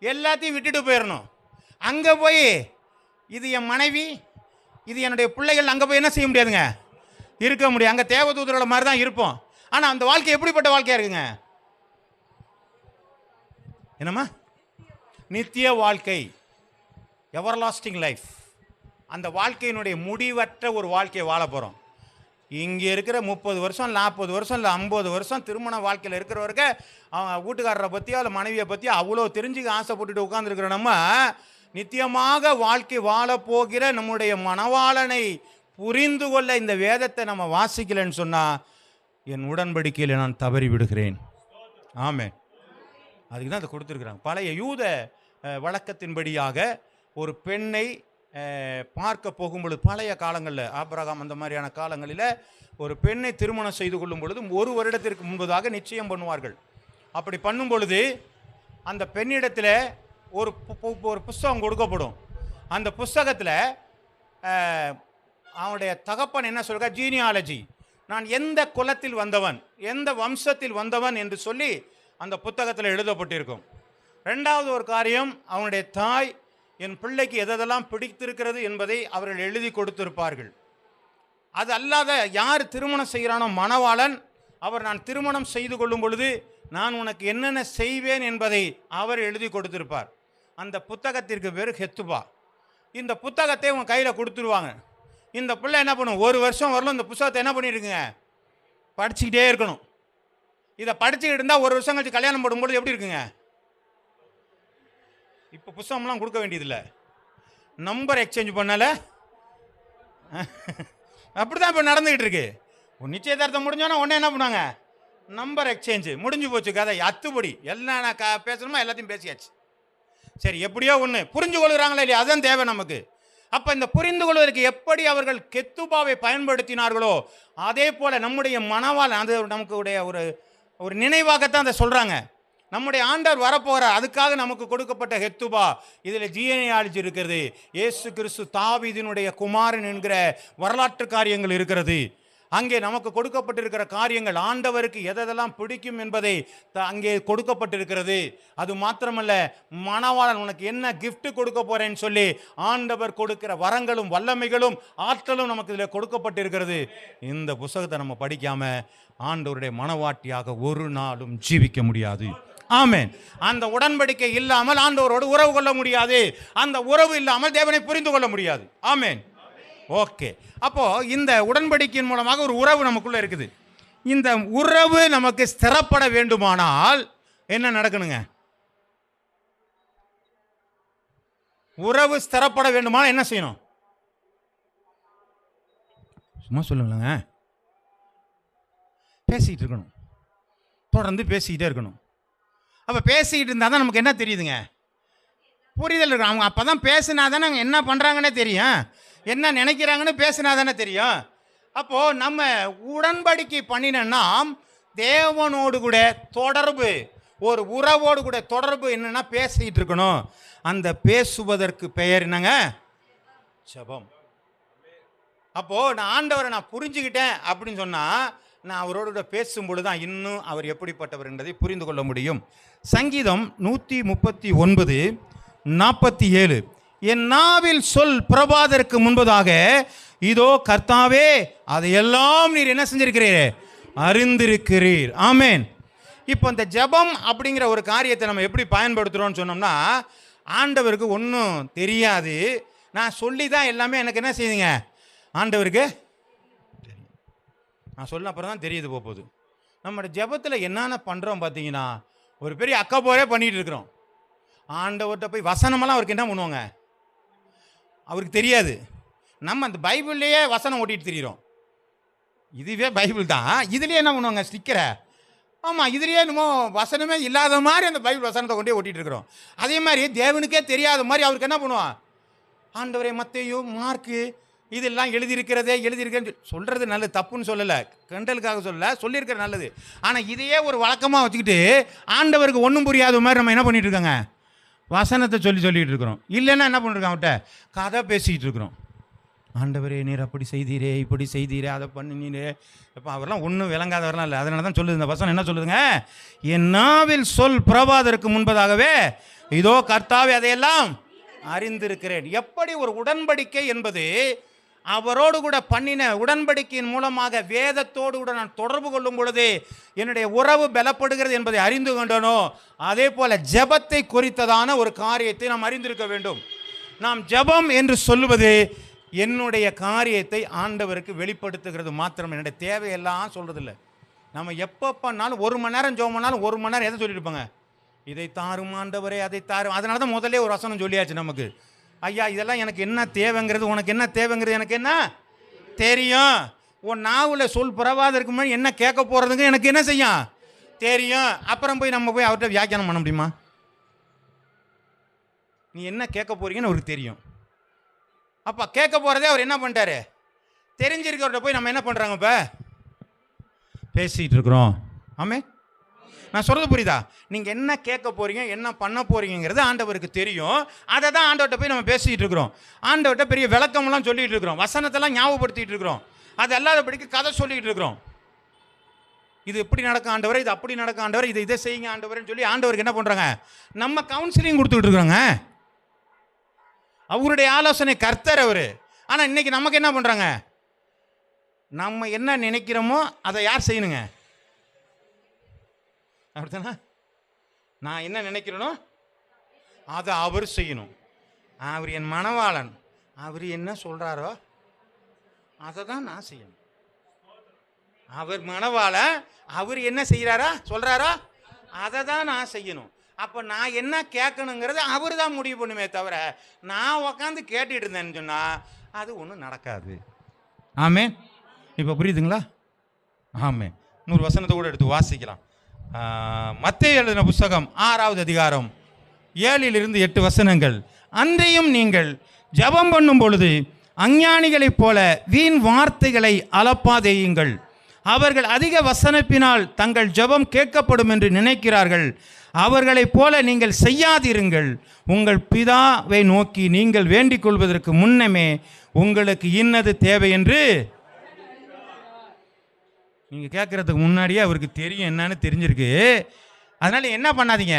எல்லாத்தையும் விட்டுட்டு போயிடணும். அங்கே போய் இது என் மனைவி, இது என்னுடைய பிள்ளைகள், அங்கே போய் என்ன செய்ய முடியாதுங்க? இருக்க முடியும். அங்கே தேவதூதரோட மாதிரி தான் இருப்போம். ஆனால் அந்த வாழ்க்கை எப்படிப்பட்ட வாழ்க்கையாக இருக்குங்க? என்னம்மா? நித்திய வாழ்க்கை, எவர்லாஸ்டிங் லைஃப். அந்த வாழ்க்கையினுடைய முடிவற்ற ஒரு வாழ்க்கையை வாழ போகிறோம். இங்கே இருக்கிற 30 வருஷம், 40 வருஷம், இல்லை 50 வருஷம் திருமண வாழ்க்கையில் இருக்கிறவருக்கு அவங்க வீட்டுக்காரரை பற்றியோ இல்லை மனைவியை பற்றியோ அவ்வளோ தெரிஞ்சுக்க ஆசைப்பட்டுட்டு உட்காந்துருக்கிற நம்ம நித்தியமாக வாழ்க்கை வாழப்போகிற நம்முடைய மணவாளனை புரிந்து கொள்ள இந்த வேதத்தை நம்ம வாசிக்கலைன்னு சொன்னால் என் உடன்படிக்கையில் நான் தவறி விடுகிறேன். ஆமே, அதுக்கு தான் அதை கொடுத்துருக்குறாங்க. பழைய யூத வழக்கத்தின்படியாக ஒரு பெண்ணை பார்க்க போகும்பொழுது, பழைய காலங்களில் ஆபிரகாம் அந்த மாதிரியான காலங்களில் ஒரு பெண்ணை திருமணம் செய்து கொள்ளும் பொழுது 1 வருடத்திற்கு முன்பதாக நிச்சயம் பண்ணுவார்கள். அப்படி பண்ணும் பொழுது அந்த பெண்ணிடத்தில் ஒரு புஸ்தகம் கொடுக்கப்படும். அந்த புஸ்தகத்தில் அவனுடைய தகப்பன் என்ன சொல்கிற, ஜீனியாலஜி, நான் எந்த குலத்தில் வந்தவன், எந்த வம்சத்தில் வந்தவன் என்று சொல்லி அந்த புத்தகத்தில் எழுதப்பட்டிருக்கும். 2வது ஒரு காரியம், அவனுடைய தாய் என் பிள்ளைக்கு எதெல்லாம் பிடித்திருக்கிறது என்பதை அவர்கள் எழுதி கொடுத்திருப்பார்கள். அது அல்லாத யார் திருமணம் செய்கிறானோ மணவாளன், அவர் நான் திருமணம் செய்து கொள்ளும் பொழுது நான் உனக்கு என்னென்ன செய்வேன் என்பதை அவர் எழுதி கொடுத்திருப்பார். அந்த புத்தகத்திற்கு பேர் ஹெத்துபா. இந்த புத்தகத்தை உங்கள் கையில் கொடுத்துருவாங்க. இந்த பிள்ளை என்ன பண்ணும்? 1 வருஷம் வரலும் இந்த புத்தகத்தை என்ன பண்ணியிருக்குங்க? படிச்சுக்கிட்டே இருக்கணும். இதை படிச்சுக்கிட்டு இருந்தால் 1 வருஷம் கழிச்சு கல்யாணம் போடும்பொழுது எப்படி இருக்குங்க? இப்போ புத்தகம்லாம் கொடுக்க வேண்டியதில்லை, நம்பர் எக்ஸ்சேஞ்ச் பண்ணல. அப்படி தான் இப்போ நடந்துக்கிட்டு இருக்கு. நிச்சயதார்த்தம் முடிஞ்சோன்னா உடனே என்ன பண்ணுவாங்க? நம்பர் எக்ஸ்சேஞ்சு முடிஞ்சு போச்சு கதை. அத்துப்படி எல்லாம் நான் பேசணுமா எல்லாத்தையும் பேசியாச்சு. சரி, எப்படியோ ஒன்று புரிஞ்சு கொள்கிறாங்களா இல்லையா, அதுதான் தேவை நமக்கு. அப்போ இந்த புரிந்து கொள்வதற்கு எப்படி அவர்கள் கெத்துபாவை பயன்படுத்தினார்களோ அதே போல் நம்முடைய மனவாளன், அது நமக்கு ஒரு ஒரு நினைவாகத்தான் அதை சொல்கிறாங்க. நம்முடைய ஆண்டவர் வரப்போகிறார், அதுக்காக நமக்கு கொடுக்கப்பட்ட ஹெத்துபா. இதில் ஜீனியாலஜி இருக்கிறது, இயேசு கிறிஸ்து தாவீதினுடைய குமாரன் என்கிற வரலாற்று காரியங்கள் இருக்கிறது. அங்கே நமக்கு கொடுக்கப்பட்டிருக்கிற காரியங்கள், ஆண்டவருக்கு எதெல்லாம் பிடிக்கும் என்பதை அங்கே கொடுக்கப்பட்டிருக்கிறது. அது மாத்திரமல்ல, மணவாளன் உனக்கு என்ன கிஃப்ட் கொடுக்க போறேன்னு சொல்லி ஆண்டவர் கொடுக்கிற வரங்களும் வல்லமைகளும் ஆற்றலும் நமக்கு இதில் கொடுக்கப்பட்டிருக்கிறது. இந்த புத்தகத்தை நம்ம படிக்காம ஆண்டவருடைய மனவாட்டியாக ஒரு நாளும் ஜீவிக்க முடியாது. ஆமென். அந்த உடன்படிக்கை இல்லாமல் ஆண்டவரோடு உறவு கொள்ள முடியாது. அந்த உறவு இல்லாமல் தேவனை புரிந்து கொள்ள முடியாது. ஆமென். ஓகே, அப்போ இந்த உடன்படிக்கையின் மூலமாக ஒரு உறவு நமக்குள்ள இருக்குது. இந்த உறவு நமக்கு ஸ்திரப்பட வேண்டுமானால் என்ன நடக்கணுங்க? உறவு ஸ்திரப்பட வேண்டுமானால் என்ன செய்யணும்? சும்மா சொல்லுங்களேங்க. பேசிக்கிட்டு இருக்கணும், தொடர்ந்து பேசிக்கிட்டே இருக்கணும். அப்போ பேசிக்கிட்டு இருந்தால் தான் நமக்கு என்ன தெரியுதுங்க? புரிதல் இருக்கணும். அவங்க அப்போ தான் பேசினா தானே அவங்க என்ன பண்ணுறாங்கன்னே தெரியும், என்ன நினைக்கிறாங்கன்னு பேசினா தானே தெரியும். அப்போது நம்ம உடன்படிக்கை பண்ணினா தேவனோடு கூட தொடர்பு, ஒரு உறவோடு கூட தொடர்பு என்னென்னா பேசிக்கிட்டு இருக்கணும். அந்த பேசுவதற்கு பெயர் என்னங்க? ஜெபம். அப்போது நான் ஆண்டவரை நான் புரிஞ்சுக்கிட்டேன் அப்படின்னு சொன்னால் நான் அவரோட பேசும்பொழுது தான் இன்னும் அவர் எப்படிப்பட்டவர் என்பதை புரிந்து கொள்ள முடியும். சங்கீதம் 139:47, என் நாவில் சொல் பிரபாதருக்கு முன்பதாக இதோ கர்த்தாவே அதையெல்லாம் நீர் என்ன செஞ்சிருக்கிறீர்? அறிந்திருக்கிறீர். ஆமேன். இப்போ இந்த ஜெபம் அப்படிங்கிற ஒரு காரியத்தை நம்ம எப்படி பயன்படுத்துகிறோம்னு சொன்னோம்னா, ஆண்டவருக்கு ஒன்றும் தெரியாது, நான் சொல்லி தான் எல்லாமே எனக்கு என்ன செய்யுங்க ஆண்டவருக்கு நான் சொல்ல அப்புறம் தான் தெரியுது போகுது. நம்மளோட ஜெபத்தில் என்னென்ன பண்ணுறோம் பார்த்தீங்கன்னா, ஒரு பெரிய அக்கப்போரே பண்ணிகிட்டு இருக்கிறோம். ஆண்டவர்கிட்ட போய் வசனமெல்லாம் அவருக்கு என்ன பண்ணுவாங்க அவருக்கு தெரியாது. நம்ம அந்த பைபிள்லேயே வசனம் ஓட்டிகிட்டு தெரிகிறோம். இதுவே பைபிள் தான், இதுலேயே என்ன பண்ணுவாங்க ஸ்டிக்கரை. ஆமாம், இதுலேயே என்னமோ வசனமே இல்லாத மாதிரி அந்த பைபிள் வசனத்தை கொண்டே ஓட்டிகிட்டு இருக்கிறோம். அதே மாதிரி தேவனுக்கே தெரியாத மாதிரி அவருக்கு என்ன பண்ணுவான், ஆண்டவரே மத்தேயு மார்க்கு இதெல்லாம் எழுதியிருக்கிறேன்னு சொல்கிறது நல்லது, தப்புன்னு சொல்லலை, கண்டலுக்காக சொல்லலை, சொல்லியிருக்கிற நல்லது. ஆனால் இதையே ஒரு வழக்கமாக வச்சுக்கிட்டு ஆண்டவருக்கு ஒன்றும் புரியாத மாதிரி நம்ம என்ன பண்ணிகிட்டு இருக்கோங்க, வசனத்தை சொல்லிக்கிட்டு இருக்கிறோம். இல்லைன்னா என்ன பண்ணிருக்கோம், அவர்கிட்ட கதை பேசிக்கிட்டு இருக்கிறோம். ஆண்டவரே நீர் அப்படி செய்தீரே, இப்படி செய்தீரே, அதை பண்ணினீரே. இப்போ அவரெல்லாம் ஒன்றும் விளங்காதவரெலாம் இல்லை. அதனால தான் சொல்லுது இந்த வசனம் என்ன சொல்லுதுங்க, என் நாவில் சொல் பிரபாதருக்கு முன்பதாகவே இதோ கர்த்தாவே அதையெல்லாம் அறிந்திருக்கிறேன். எப்படி ஒரு உடன்படிக்கை என்பது அவரோடு கூட பண்ணின உடன்படிக்கையின் மூலமாக வேதத்தோடு கூட நான் தொடர்பு கொள்ளும் பொழுது என்னுடைய உறவு பலப்படுகிறது என்பதை அறிந்து கொண்டனோ, அதே போல ஜெபத்தை குறித்ததான ஒரு காரியத்தை நாம் அறிந்திருக்க வேண்டும். நாம் ஜெபம் என்று சொல்லுவது என்னுடைய காரியத்தை ஆண்டவருக்கு வெளிப்படுத்துகிறது மாத்திரம், என்னுடைய தேவையெல்லாம் சொல்கிறதில்ல. நம்ம எப்போ பண்ணாலும் 1 மணி நேரம் ஜெபம் பண்ணாலும் 1 மணி நேரம் எதை சொல்லியிருப்பாங்க, இதை தாரும் ஆண்டவரே, அதை தாரும். அதனால தான் முதல்ல ஒரு வசனம் சொல்லியாச்சு நமக்கு, ஐயா இதெல்லாம் எனக்கு என்ன தேவைங்கிறது, உனக்கு என்ன தேவைங்கிறது எனக்கு என்ன தெரியும். உன் நாவில் சொல் பிரபாதருக்கு முன்னாடி என்ன கேட்க போகிறதுங்க எனக்கு என்ன செய்யும் தெரியும். அப்புறம் போய் நம்ம போய் அவர்கிட்ட வியாக்கியானம் பண்ண முடியுமா? நீ என்ன கேட்க போறீங்கன்னு அவருக்கு தெரியும். அப்போ கேட்க போகிறதே அவர் என்ன பண்ணிட்டாரு, தெரிஞ்சிருக்கிறவர்கிட்ட போய் நம்ம என்ன பண்ணுறாங்க, இப்போ பேசிகிட்டு இருக்கிறோம். ஆமே, நான் சொல்கிறது புரியுதா? நீங்கள் என்ன கேட்க போகிறீங்க, என்ன பண்ண போகிறீங்கிறது ஆண்டவருக்கு தெரியும். அதை தான் ஆண்டவர்கிட்ட போய் நம்ம பேசிகிட்டு இருக்கிறோம். ஆண்டவர்கிட்ட பெரிய விளக்கமெல்லாம் சொல்லிகிட்டு இருக்கிறோம், வசனத்தெல்லாம் ஞாபகப்படுத்திகிட்டு இருக்கிறோம். அது அல்லாதபடிக்கு கதை சொல்லிகிட்டு இருக்கிறோம். இது எப்படி நடக்கும் ஆண்டவரே, இது அப்படி நடக்கும் ஆண்டவரே, இதை செய்யுங்க ஆண்டவரேன்னு சொல்லி ஆண்டவருக்கு என்ன பண்ணுறாங்க, நம்ம கவுன்சிலிங் கொடுத்துக்கிட்டு இருக்கிறோங்க. அவருடைய ஆலோசனை கர்த்தர் அவர். ஆனால் இன்னைக்கு நமக்கு என்ன பண்ணுறாங்க, நம்ம என்ன நினைக்கிறோமோ அதை யார் செய்யணுங்க, அப்படித்தானே? நான் என்ன நினைக்கிறேனோ அதை அவர் செய்யணும். அவர் என் மணவாளன், அவர் என்ன சொல்கிறாரோ அதை தான் நான் செய்யணும். அவர் மணவாளன், அவர் என்ன செய்கிறாரா சொல்கிறாரோ அதை தான் நான் செய்யணும். அப்போ நான் என்ன கேட்கணுங்கிறது அவர் தான் முடிவு பண்ணுமே தவிர நான் உக்காந்து கேட்டுட்டு இருந்தேன்னு சொன்னால் அது ஒன்றும் நடக்காது. ஆமே, இப்போ புரியுதுங்களா? ஆமே. இன்னொரு வசனத்தை கூட எடுத்து வாசிக்கலாம். மத்தேயு எழுதின புஸ்தகம் 6வது அதிகாரம் 7 8 வசனங்கள். அன்றையும் நீங்கள் ஜெபம் பண்ணும் பொழுது அஞ்ஞானிகளைப் போல வீண் வார்த்தைகளை அலப்பாதேயுங்கள். அவர்கள் அதிக வசனப்பினால் தங்கள் ஜெபம் கேட்கப்படும் என்று நினைக்கிறார்கள். அவர்களைப் போல நீங்கள் செய்யாதிருங்கள். உங்கள் பிதாவை நோக்கி நீங்கள் வேண்டிக் கொள்வதற்கு முன்னமே உங்களுக்கு இன்னது தேவை என்று நீங்கள் கேட்குறதுக்கு முன்னாடியே அவருக்கு தெரியும், என்னன்னு தெரிஞ்சிருக்கு. அதனால் என்ன பண்ணாதீங்க,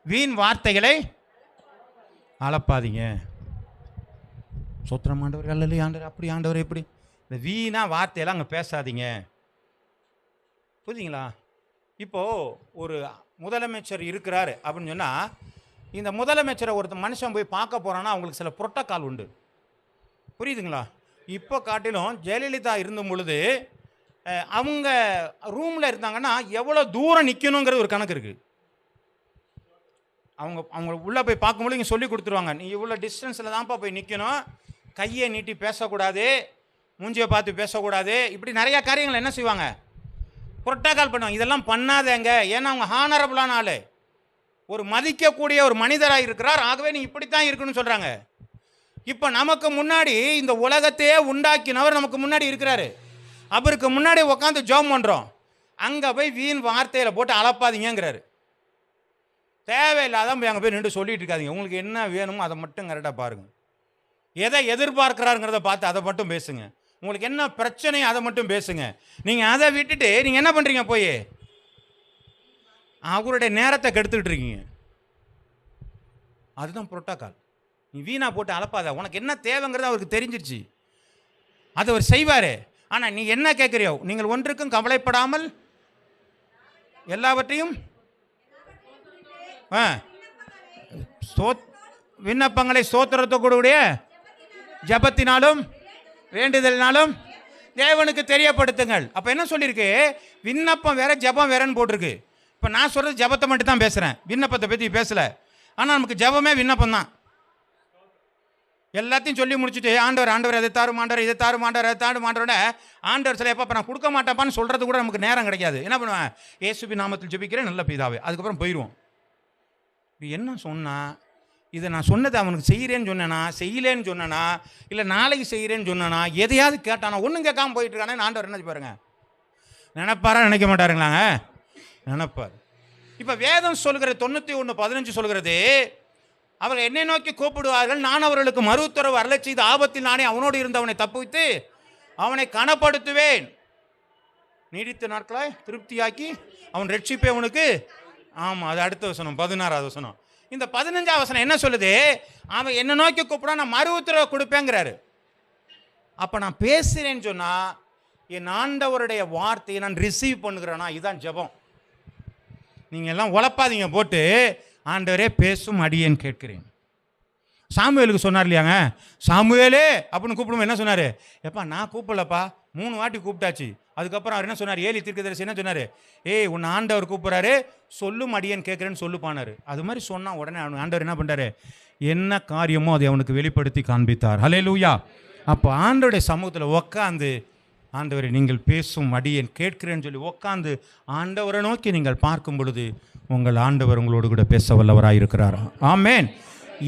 வீண் வார்த்தைகளை அளப்பாதீங்க. சோத்திரம் ஆண்டவர், அல்ல ஆண்டவர், அப்படி ஆண்டவர், எப்படி, இந்த வீணா வார்த்தையெல்லாம் அங்கே பேசாதீங்க. புரியுதுங்களா? இப்போது ஒரு முதலமைச்சர் இருக்கிறாரு அப்படின்னு சொன்னால், இந்த முதலமைச்சரை ஒருத்தர் மனுஷன் போய் பார்க்க போகிறான்னா அவங்களுக்கு சில புரோட்டோக்கால் உண்டு. புரியுதுங்களா? இப்போ காட்டிலும் ஜெயலலிதா இருந்த பொழுது அவங்க ரூமில் இருந்தாங்கன்னா எவ்வளோ தூரம் நிற்கணுங்கிறது ஒரு கணக்கு இருக்குது. அவங்க உள்ளே போய் பார்க்கும்போது இங்கே சொல்லி கொடுத்துருவாங்க, நீ இவ்வளோ டிஸ்டன்ஸில் தான்ப்பா போய் நிற்கணும், கையை நீட்டி பேசக்கூடாது, மூஞ்சியை பார்த்து பேசக்கூடாது, இப்படி நிறையா காரியங்கள் என்ன செய்வாங்க, புரோட்டோக்கால் பண்ணுவாங்க. இதெல்லாம் பண்ணாதேங்க, ஏன்னா அவங்க ஹானரபுளான ஆள், ஒரு மதிக்கக்கூடிய ஒரு மனிதராக இருக்கிறார், ஆகவே நீ இப்படித்தான் இருக்கணும்னு சொல்கிறாங்க. இப்போ நமக்கு முன்னாடி இந்த உலகத்தையே உண்டாக்கினவர் நமக்கு முன்னாடி இருக்கிறாரு. அவருக்கு முன்னாடி உட்காந்து ஜெபம் பண்ணுறோம், அங்கே போய் வீண் வார்த்தையில் போட்டு அளப்பாதீங்கிறாரு. தேவையில்லாதான் போய் அங்கே போய் நின்று சொல்லிட்டு இருக்காதிங்க. உங்களுக்கு என்ன வேணுமோ அதை மட்டும் கரெக்டாக பாருங்கள். எதை எதிர்பார்க்கிறாருங்கிறத பார்த்து அதை மட்டும் பேசுங்க. உங்களுக்கு என்ன பிரச்சனை அதை மட்டும் பேசுங்க. நீங்கள் அதை விட்டுட்டு நீங்கள் என்ன பண்ணுறீங்க, போய் அவருடைய நேரத்தை கெடுத்துக்கிட்டு இருக்கீங்க. அதுதான் புரோட்டோக்கால். நீ வீணா போட்டு அளப்பாத, உனக்கு என்ன தேவைங்கிறது அவருக்கு தெரிஞ்சிருச்சு, அதை அவர் செய்வார். ஆனால் நீ என்ன கேட்குறியோ, நீங்கள் ஒன்றுக்கும் கவலைப்படாமல் எல்லாவற்றையும் விண்ணப்பங்களை ஸ்தோத்திரத்தோடைய ஜபத்தினாலும் வேண்டுதலினாலும் தேவனுக்கு தெரியப்படுத்துங்கள். அப்போ என்ன சொல்லியிருக்கு, விண்ணப்பம் வேற ஜபம் வேறன்னு போட்டிருக்கு. இப்போ நான் சொல்கிறது ஜபத்தை மட்டும் தான் பேசுகிறேன், விண்ணப்பத்தை பற்றி பேசலை. ஆனால் நமக்கு ஜபமே விண்ணப்பம் தான். எல்லாத்தையும் சொல்லி முடிச்சுட்டு ஆண்டவர் ஆண்டவர் அதை தாரும், ஆண்டவர் இதை தாரும், ஆண்டவர் அதை தாரும், ஆண்டவரோட ஆண்டவர் சில எப்போ நான் கொடுக்க மாட்டேப்பான்னு சொல்கிறது கூட நமக்கு நேரம் கிடைக்காது. என்ன பண்ணுவேன், இயேசுவின் நாமத்தில் ஜெபிக்கிறேன் நல்ல பிதாவே, அதுக்கப்புறம் போயிடுவோம். இது என்ன சொன்னால், இதை நான் சொன்னதை அவனுக்கு செய்கிறேன்னு சொன்னேனா, செய்யலேன்னு சொன்னேனா, இல்லை நாளைக்கு செய்கிறேன்னு சொன்னேனா, எதையாவது கேட்டானா, ஒன்றும் கேட்காமல் போயிட்டு இருக்கானே ஆண்டவர் என்ன பாருங்க, நினைப்பாரா நினைக்க மாட்டாருங்களாங்க, நினைப்பார். இப்போ வேதம் சொல்கிற 91:15 சொல்கிறது, அவர்கள் என்னை நோக்கி கூப்பிடுவார்கள், நான் அவர்களுக்கு மறுஉத்தரவு அருளச் செய்து ஆபத்தில் நானே அவனோடு இருந்தவனை தப்புவித்து அவனை கனப்படுத்துவேன், நீடித்த நாட்களாய் திருப்தியாக்கி அவன் ரட்சிப்பே அவனுக்கு. ஆமாம், அது அடுத்த வசனம் 16வது வசனம். இந்த 15வது வசனம் என்ன சொல்லுது, அவன் என்னை நோக்கி கூப்பிடா நான் மறு உத்தரவு கொடுப்பேங்கிறாரு. அப்போ நான் பேசுகிறேன்னு சொன்னால் என் ஆண்டவருடைய வார்த்தையை நான் ரிசீவ் பண்ணுகிறேன்னா, இதுதான் ஜெபம். நீங்கள் எல்லாம் உழப்பாதீங்க போட்டு, ஆண்டவரே பேசும் அடியேன்னு கேட்கிறேன். சாமுவேலுக்கு சொன்னார் இல்லையாங்க, சாமுவேலே அப்படின்னு கூப்பிடும்போது என்ன சொன்னார், எப்பா நான் கூப்பிடலப்பா, 3 வாட்டி கூப்பிட்டாச்சு. அதுக்கப்புறம் அவர் என்ன சொன்னார், ஏலி தீர்க்கதரிசி என்ன சொன்னார், ஏய் உன்னை ஆண்டவர் கூப்பிட்றாரு, சொல்லும் அடியேன்னு கேட்குறேன்னு சொல்லுப்பானார். அது மாதிரி சொன்னால் உடனே ஆண்டவர் என்ன பண்ணுறாரு, என்ன காரியமோ அதை அவனுக்கு வெளிப்படுத்தி காண்பித்தார். ஹல்லேலூயா. அப்போ ஆண்டவருடைய சமூகத்தில் உட்காந்து, ஆண்டவரை நீங்கள் பேசும் அடியேன் கேட்கிறேன்னு சொல்லி உட்காந்து ஆண்டவரை நோக்கி நீங்கள் பார்க்கும் பொழுது உங்கள் ஆண்டவர் உங்களோடு கூட பேச வல்லவராக இருக்கிறார். ஆமேன்.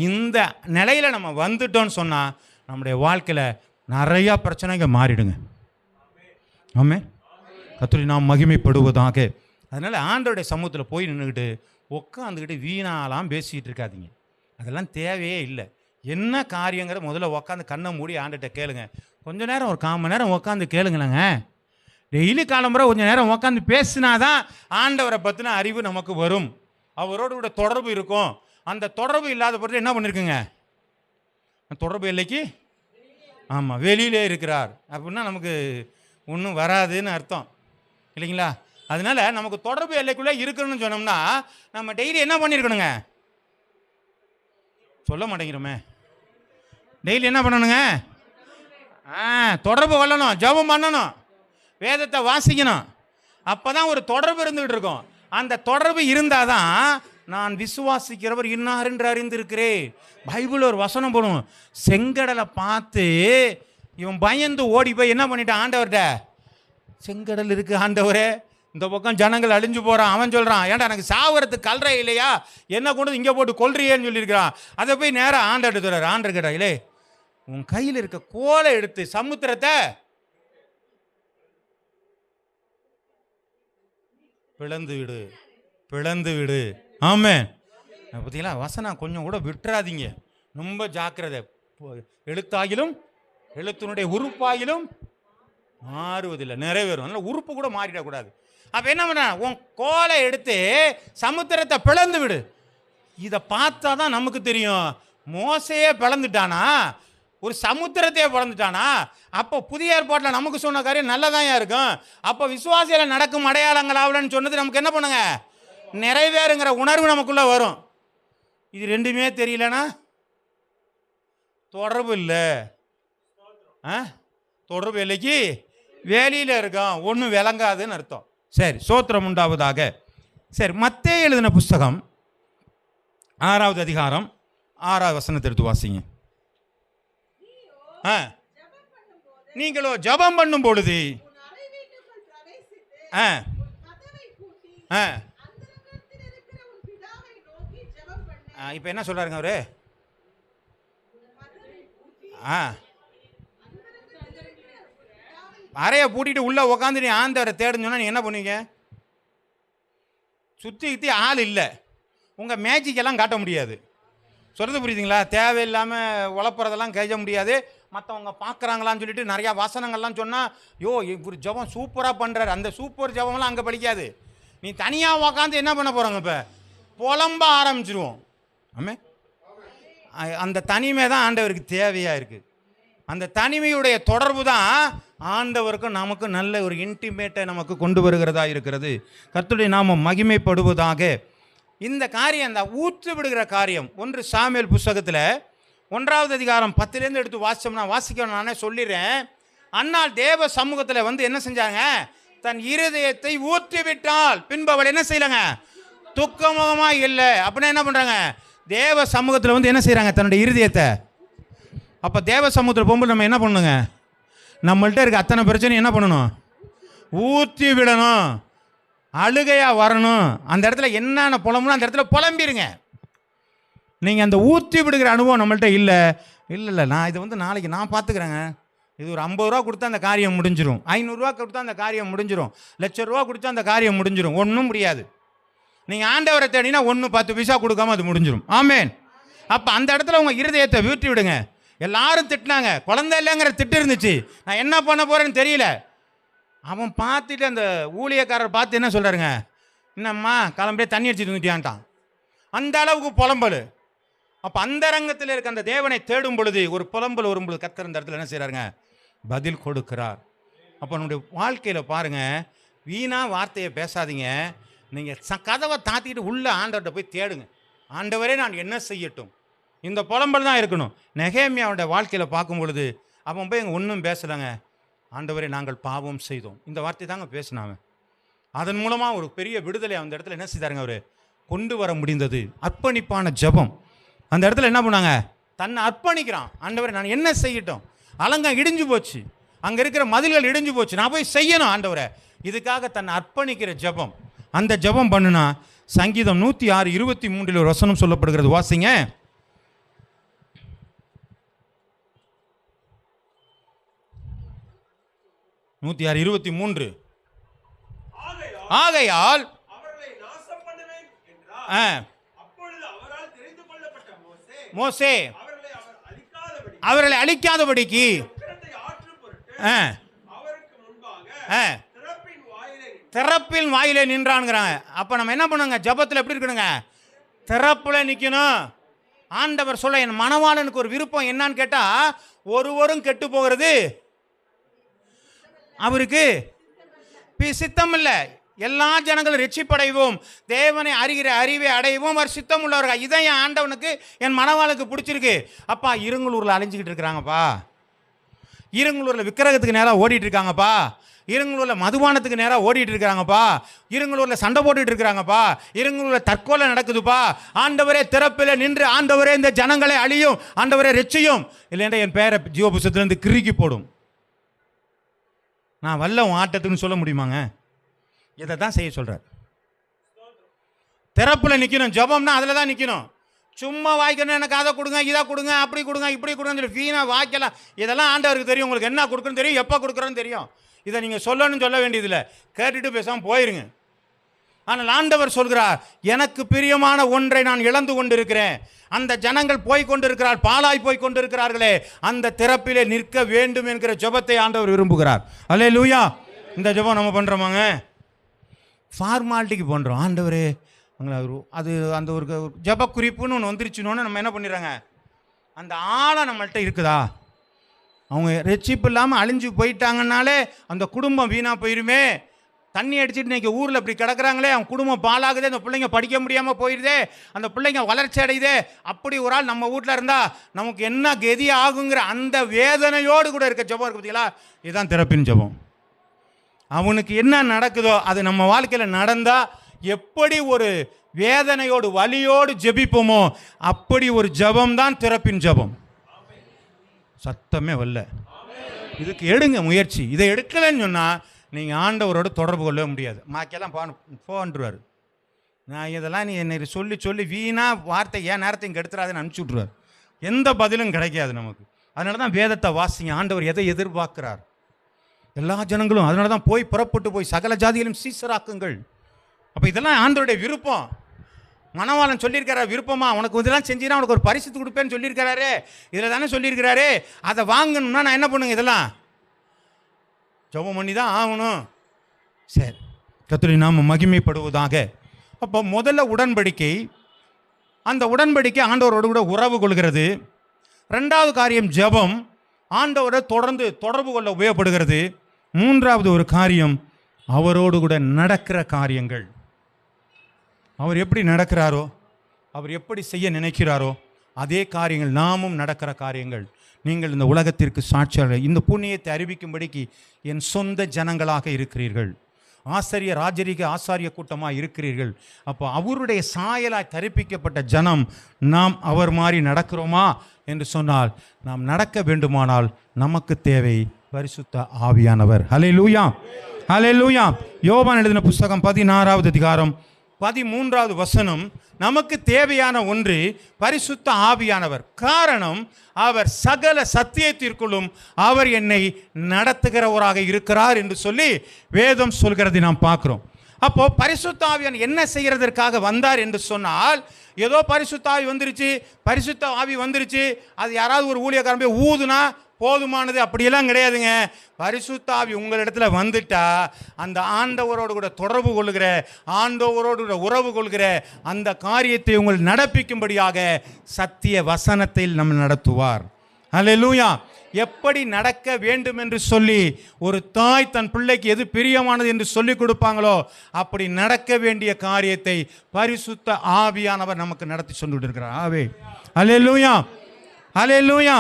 இந்த நிலையில் நம்ம வந்துட்டோன்னு சொன்னால் நம்முடைய வாழ்க்கையில் நிறையா பிரச்சனைகள் மாறிடுங்க. ஆமேன். கர்த்தரை நாம் மகிமைப்படுவதாக. அதனால் ஆண்டவருடைய சமூகத்தில் போய் நின்றுக்கிட்டு உட்காந்துக்கிட்டு வீணாலாம் பேசிக்கிட்டு இருக்காதீங்க, அதெல்லாம் தேவையே இல்லை. என்ன காரியங்கிற முதல்ல உட்காந்து கண்ணை மூடி ஆண்டுகிட்ட கேளுங்க. கொஞ்சம் நேரம், ஒரு 1/4 மணி நேரம் உட்காந்து கேளுங்களேங்க. டெய்லி காலம்புற கொஞ்சம் நேரம் உட்காந்து பேசினாதான் ஆண்டவரை பற்றின அறிவு நமக்கு வரும், அவரோடு கூட தொடர்பு இருக்கும். அந்த தொடர்பு இல்லாத பொறுத்து என்ன பண்ணியிருக்குங்க, தொடர்பு எல்லைக்கு ஆமாம் வெளியிலே இருக்கிறார் அப்படின்னா நமக்கு ஒன்றும் வராதுன்னு அர்த்தம் இல்லைங்களா? அதனால நமக்கு தொடர்பு எல்லைக்குள்ளே இருக்கணும்னு சொன்னோம்னா நம்ம டெய்லி என்ன பண்ணியிருக்கணுங்க, சொல்ல மாட்டேங்கிறோமே, டெய்லி என்ன பண்ணணுங்க, தொடர்பு கொள்ளணும், ஜெபம் பண்ணணும், வேதத்தை வாசிக்கணும். அப்போ தான் ஒரு தொடர்பு இருந்துகிட்டு இருக்கும். அந்த தொடர்பு இருந்தால் தான் நான் விசுவாசிக்கிறவர் இன்னார் என்று அறிந்திருக்கிறேன். பைபிள் ஒரு வசனம் போடும், செங்கடலை பார்த்து இவன் பயந்து ஓடி போய் என்ன பண்ணிட்டான், ஆண்டவர்கிட்ட செங்கடல் இருக்குது ஆண்டவரே, இந்த பக்கம் ஜனங்கள் அழிஞ்சு போகிறான். அவன் சொல்கிறான், ஏன்டா எனக்கு சாவறதுக்கு கல்ற இல்லையா, என்ன கொண்டு இங்கே போட்டு கொல்றியேன்னு சொல்லியிருக்கிறான். அதை போய் நேராக ஆண்டை எடுத்துறாரு. ஆண்டர் கேட்டா, இல்லை உன் கையில் இருக்க கோலை எடுத்து சமுத்திரத்தை பிளந்து விடு, பிளந்து விடு. ஆமென். பார்த்தீங்களா, வசனம் கொஞ்சம் கூட விட்டுறாதீங்க, ரொம்ப ஜாக்கிரதை. எழுத்தாகிலும் எழுத்தினுடைய உறுப்பாகிலும் மாறுவதில்லை, நிறைவேறும். அதனால் உறுப்பு கூட மாறிடக்கூடாது. அப்போ என்ன பண்ண, உன் கோலை எடுத்து சமுத்திரத்தை பிளந்து விடு. இதை பார்த்தா தான் நமக்கு தெரியும், மோசையே பிளந்துட்டானா, ஒரு சமுத்திரத்தையே பிளந்துட்டானா. அப்போ புதிய ஏற்பாட்டில் நமக்கு சொன்ன காரியம் நல்லதான் இருக்கும். அப்போ விசுவாசியில் நடக்கும் அடையாளங்களாவலன்னு சொன்னது நமக்கு என்ன பண்ணுங்க, நிறைவேறுங்கிற உணர்வு நமக்குள்ளே வரும். இது ரெண்டுமே தெரியலனா தொடர்பு இல்லை. தொடர்பு இல்லைக்கு வேலியில் இருக்கான், ஒன்றும் விளங்காதுன்னு அர்த்தம். சரி, சோத்திரம் உண்டாவதாக. சரி, மத்தேயு எழுதின புஸ்தகம் 6வது அதிகாரம் 6வது வசனத்தை எடுத்து வாசிங்க. நீங்களோ ஜபம் பண்ணும் பொழுது இப்போ என்ன சொல்றாருங்க அவரு? அறையை பூட்டிட்டு உள்ளே உக்காந்து நீ ஆண்டவரை தேடுன்னு சொன்னால் நீ என்ன பண்ணுவீங்க? சுற்றி ஆள் இல்லை, உங்கள் மேஜிக்கெல்லாம் காட்ட முடியாது. சொல்கிறது புரியுதுங்களா? தேவையில்லாமல் உழப்புறதெல்லாம் கேட்க முடியாது. மற்றவங்க பார்க்குறாங்களான்னு சொல்லிட்டு நிறையா வசனங்கள்லாம் சொன்னால், யோ இவர் ஜபம் சூப்பராக பண்ணுறாரு, அந்த சூப்பர் ஜபம்லாம் அங்கே படிக்காது. நீ தனியாக உக்காந்து என்ன பண்ண போகிறாங்க, இப்போ புலம்ப ஆரம்பிச்சிருவோம். ஆமே, அந்த தனிமை தான் ஆண்டவருக்கு தேவையாக இருக்குது. அந்த தனிமையுடைய தொடர்பு தான் ஆண்டவருக்கும் நமக்கும் நல்ல ஒரு இன்டிமேட்டை நமக்கு கொண்டு வருகிறதா இருக்கிறது. கர்த்தருடைய நாமம் மகிமைப்படுவதாக. இந்த காரியம், அந்த ஊற்று விடுகிற காரியம் 1 சாமுவேல் புஸ்தகத்தில் 1வது அதிகாரம் 10லேருந்து எடுத்து வாசிச்சோம்னா, வாசிக்கணும் நானே சொல்லிடுறேன். அன்னாள் தேவ சமூகத்தில் வந்து என்ன செஞ்சாங்க, தன் இருதயத்தை ஊற்றி விட்டால் பின்பு அவள் என்ன செய்யலாங்க, துக்கமுகமாக இல்லை. அப்படின்னா என்ன பண்ணுறாங்க, தேவ சமூகத்தில் வந்து என்ன செய்கிறாங்க, தன்னுடைய இருதயத்தை. அப்போ தேவ சமூகத்தில் போகும்போது நம்ம என்ன பண்ணணுங்க, நம்மள்கிட்ட இருக்க அத்தனை பிரச்சனையும் என்ன பண்ணணும், ஊற்றி விடணும். அழுகையாக வரணும். அந்த இடத்துல என்னென்ன புலம்புனா அந்த இடத்துல புலம்பிடுங்க. நீங்கள் அந்த ஊற்றி விடுகிற அனுபவம் நம்மள்கிட்ட இல்லை. இல்லை நான் இதை வந்து நாளைக்கு நான் பார்த்துக்கிறேங்க, இது ஒரு 50 ரூபா கொடுத்தா அந்த காரியம் முடிஞ்சிடும், 500 ரூபா கொடுத்தா அந்த காரியம் முடிஞ்சிடும், 1,00,000 ரூபா கொடுத்தா அந்த காரியம் முடிஞ்சிடும். ஒன்றும் முடியாது. நீங்கள் ஆண்டவரை தேடினா 10 பைசா கொடுக்காம அது முடிஞ்சிடும். ஆமேன். அப்போ அந்த இடத்துல உங்கள் இருதயத்தை ஊற்றி விடுங்க. எல்லாரும் திட்டினாங்க, குழந்தை இல்லைங்கிற திட்டு இருந்துச்சு, நான் என்ன பண்ண போகிறேன்னு தெரியல. அவன் பார்த்துட்டு அந்த ஊழியக்காரர் பார்த்து என்ன சொல்கிறாருங்க, என்னம்மா கிளம்பியே தண்ணி அடிச்சுட்டு வந்துட்டியான்ட்டான். அந்த அளவுக்கு புலம்பல். அப்போ அந்த ரங்கத்தில் இருக்க அந்த தேவனை தேடும் பொழுது ஒரு புலம்பல் வரும்பொழுது கர்த்தர் அந்த இடத்துல என்ன செய்கிறாருங்க, பதில் கொடுக்கிறார். அப்போ நம்முடைய வாழ்க்கையில் பாருங்கள், வீணாக வார்த்தையை பேசாதீங்க. நீங்கள் கதவை தாத்திக்கிட்டு உள்ள ஆண்டவர்கிட்ட போய் தேடுங்க. ஆண்டவரே நான் என்ன செய்யட்டும், இந்த புலம்பல் தான் இருக்கணும். நெகேமியாவோட வாழ்க்கையில் பார்க்கும் பொழுது அவன் போய் எங்கள் ஒன்றும் பேசலைங்க, ஆண்டவரே நாங்கள் பாவம் செய்தோம், இந்த வார்த்தை தாங்க பேசினாங்க. அதன் மூலமாக ஒரு பெரிய விடுதலை அந்த இடத்துல என்ன செய்தாருங்க, அவர் கொண்டு வர முடிந்தது. அர்ப்பணிப்பான ஜபம். அந்த இடத்துல என்ன பண்ணாங்க, தன்னை அர்ப்பணிக்கிறான். ஆண்டவரே நான் என்ன செய்யட்டும், அலங்கம் இடிஞ்சு போச்சு, அங்கே இருக்கிற மதில்கள் இடிஞ்சு போச்சு, நான் போய் செய்யணும் ஆண்டவரே, இதுக்காக தன்னை அர்ப்பணிக்கிற ஜபம். அந்த ஜபம் பண்ணுனா சங்கீதம் 106:23 ஒரு வசனம் சொல்லப்படுகிறது, வாசிங்க. ஆகையால் மோசே அவர்களை அழிக்காதபடிக்கு திறப்பின் வாயிலே நின்றான்ங்கிறாங்க. அப்போ நம்ம என்ன பண்ணுங்க, ஜபத்தில் எப்படி இருக்கணுங்க, திறப்பில் நிற்கணும். ஆண்டவர் சொல்ல, என் மணவாளனுக்கு ஒரு விருப்பம் என்னன்னு கேட்டால், ஒருவரும் கெட்டு போகிறது அவருக்கு சித்தம் இல்லை, எல்லா ஜனங்களும் ரட்சிப்படைவோம், தேவனை அறிகிற அறிவை அடைவோம், அவர் சித்தம் உள்ளவர்கள். இதான் என் ஆண்டவனுக்கு என் மணவாளுக்கு பிடிச்சிருக்கு. அப்பா இருங்கலூரில் அலைஞ்சிக்கிட்டு இருக்கிறாங்கப்பா, இருங்கலூரில் விக்கிரகத்துக்கு நேராக ஓடிட்டு இருக்காங்கப்பா, இருங்கலூரில் மதுபானத்துக்கு நேராக ஓடிட்டு இருக்கிறாங்கப்பா, இருங்கலூரில் சண்டை போட்டுட்டு இருக்கிறாங்கப்பா, இருங்கலூரில் தற்கொலை நடக்குதுப்பா. ஆண்டவரே திறப்பில் நின்று, ஆண்டவரே இந்த ஜனங்களை அழியும், ஆண்டவரே ரட்சியும், இல்லைன்னா என் பேரை ஜீவ புஸ்தகத்திலிருந்து கிறுக்கி போடும். நான் வல்ல உன் ஆட்டத்துக்குன்னு சொல்ல முடியுமாங்க? இதை தான் செய்ய சொல்கிறார். திறப்பில் நிற்கணும். ஜெபம்னா அதில் தான் நிற்கணும். சும்மா வாய்க்கணும், எனக்கு அதை கொடுங்க, இதை கொடுங்க, அப்படி கொடுங்க, இப்படி கொடுங்கன்னு சொல்லி வீணாக வாய்க்கலாம். இதெல்லாம் ஆண்டவருக்கு தெரியும். உங்களுக்கு என்ன கொடுக்குன்னு தெரியும், எப்போ கொடுக்குறோன்னு தெரியும். இதை நீங்கள் சொல்லணும்னு சொல்ல வேண்டியதில்லை, கேட்டுட்டு பேசாமல் போயிருங்க. ஆனால் ஆண்டவர் சொல்கிறார், எனக்கு பிரியமான ஒன்றை நான் இழந்து கொண்டிருக்கிறேன். அந்த ஜனங்கள் போய் கொண்டிருக்கிறார், பாலாய் போய் கொண்டிருக்கிறார்களே, அந்த திறப்பிலே நிற்க வேண்டும் என்கிற ஜெபத்தை ஆண்டவர் விரும்புகிறார். அல்லேலூயா. இந்த ஜெபம் நம்ம பண்ணுறோமாங்க? ஃபார்மாலிட்டிக்கு பண்ணுறோம். ஆண்டவரே அது அந்த ஒரு ஜெப குறிப்புன்னு ஒன்று வந்துருச்சுன்னு நம்ம என்ன பண்ணிடுறாங்க, அந்த ஆளை நம்மள்கிட்ட இருக்குதா? அவங்க ரெச்சிப்பு இல்லாமல் அழிஞ்சு போயிட்டாங்கன்னாலே அந்த குடும்பம் வீணாக போயிருமே. தண்ணி அடிச்சுட்டு இன்றைக்கி ஊரில் இப்படி கிடக்குறாங்களே, அவங்க குடும்பம் பாலாகுதே, அந்த பிள்ளைங்க படிக்க முடியாமல் போயிடுதே, அந்த பிள்ளைங்க வளர்ச்சி அடையுதே. அப்படி ஒரு ஆள் நம்ம வீட்டில் இருந்தால் நமக்கு என்ன கதி ஆகுங்கிற அந்த வேதனையோடு கூட இருக்க ஜெபம் இருக்குது பார்த்தீங்களா? இதுதான் திறப்பின் ஜெபம். அவனுக்கு என்ன நடக்குதோ அது நம்ம வாழ்க்கையில் நடந்தால் எப்படி ஒரு வேதனையோடு வலியோடு ஜெபிப்போமோ அப்படி ஒரு ஜெபம் தான் திறப்பின் ஜெபம். சத்தமே வரல. இதுக்கு எடுங்க முயற்சி. இதை எடுக்கலைன்னு சொன்னால் நீங்கள் ஆண்டவரோடு தொடர்பு கொள்ள முடியாது. மாக்கெல்லாம் போன்றுவார். நான் இதெல்லாம் நீ என்னை சொல்லி சொல்லி வீணாக வார்த்தை ஏன் நேரத்தையும் கெடுத்துறாதுன்னு அனுப்பிச்சி விட்ருவார். எந்த பதிலும் கிடைக்காது நமக்கு. அதனால தான் வேதத்தை வாசிங்க. ஆண்டவர் எதை எதிர்பார்க்கிறார்? எல்லா ஜனங்களும் அதனால தான் போய் புறப்பட்டு போய் சகல ஜாதிகளும் சீசராக்குங்கள். அப்போ இதெல்லாம் ஆண்டவருடைய விருப்பம். மணவாளன் சொல்லியிருக்கிறார், விருப்பமா உனக்கு இதெல்லாம் செஞ்சீங்கன்னா உனக்கு ஒரு பரிசு கொடுப்பேன்னு சொல்லியிருக்கிறாரு. இதில் தானே சொல்லியிருக்கிறாரு. அதை வாங்கணும்னா நான் என்ன பண்ணுங்க, இதெல்லாம் ஜெபம் பண்ணி தான் ஆகணும். சரி, கர்த்தருடைய நாமம் மகிமைப்படுவதாக. அப்போ முதல்ல உடன்படிக்கை, அந்த உடன்படிக்கை ஆண்டவரோடு கூட உறவு கொள்கிறது. ரெண்டாவது காரியம் ஜெபம், ஆண்டவரை தொடர்ந்து தொடர்பு கொள்ள உபயோகப்படுகிறது. மூன்றாவது ஒரு காரியம் அவரோடு கூட நடக்கிற காரியங்கள். அவர் எப்படி நடக்கிறாரோ, அவர் எப்படி செய்ய நினைக்கிறாரோ அதே காரியங்கள் நாமும் நடக்கிற காரியங்கள். நீங்கள் இந்த உலகத்திற்கு சாட்சியாளர்கள், இந்த புண்ணியத்தை அறிவிக்கும்படிக்கு என் சொந்த ஜனங்களாக இருக்கிறீர்கள். ஆசாரிய ராஜரீக ஆசாரிய கூட்டமாக இருக்கிறீர்கள். அப்போ அவருடைய சாயலாய் தரிப்பிக்கப்பட்ட ஜனம் நாம் அவர் மாதிரி நடக்கிறோமா என்று சொன்னால், நாம் நடக்க வேண்டுமானால் நமக்கு தேவை பரிசுத்த ஆவியானவர். ஹல்லேலூயா, ஹல்லேலூயா. யோவான் எழுதின புஸ்தகம் 16வது அதிகாரம் 13வது வசனம், நமக்கு தேவையான ஒன்று பரிசுத்த ஆவியானவர். காரணம், அவர் சகல சத்தியத்திற்குள்ளும் அவர் என்னை நடத்துகிறவராக இருக்கிறார் என்று சொல்லி வேதம் சொல்கிறதை நாம் பார்க்கிறோம். அப்போ பரிசுத்த ஆவியானவர் என்ன செய்கிறதற்காக வந்தார் என்று சொன்னால், ஏதோ பரிசுத்த ஆவி வந்துருச்சு, பரிசுத்த ஆவி வந்துருச்சு, அது யாராவது ஒரு ஊழியக்காரன் போய் ஊதுனா போதுமானது அப்படியெல்லாம் கிடையாதுங்க. பரிசுத்த ஆவி உங்களிடத்துல வந்துட்டா அந்த ஆண்டவரோடு கூட தொடர்பு கொள்கிற, ஆண்டவரோடு கூட உறவு கொள்கிற அந்த காரியத்தை உங்கள் நடப்பிக்கும்படியாக சத்திய வசனத்தில் நம்ம நடத்துவார். அல்லேலூயா. எப்படி நடக்க வேண்டும் என்று சொல்லி ஒரு தாய் தன் பிள்ளைக்கு எது பிரியமானது என்று சொல்லி கொடுப்பாங்களோ அப்படி நடக்க வேண்டிய காரியத்தை பரிசுத்த ஆவியானவர் நமக்கு நடத்தி சொல்லிட்டு இருக்கிறார். ஆவே அல்லேலூயா, அல்லேலூயா.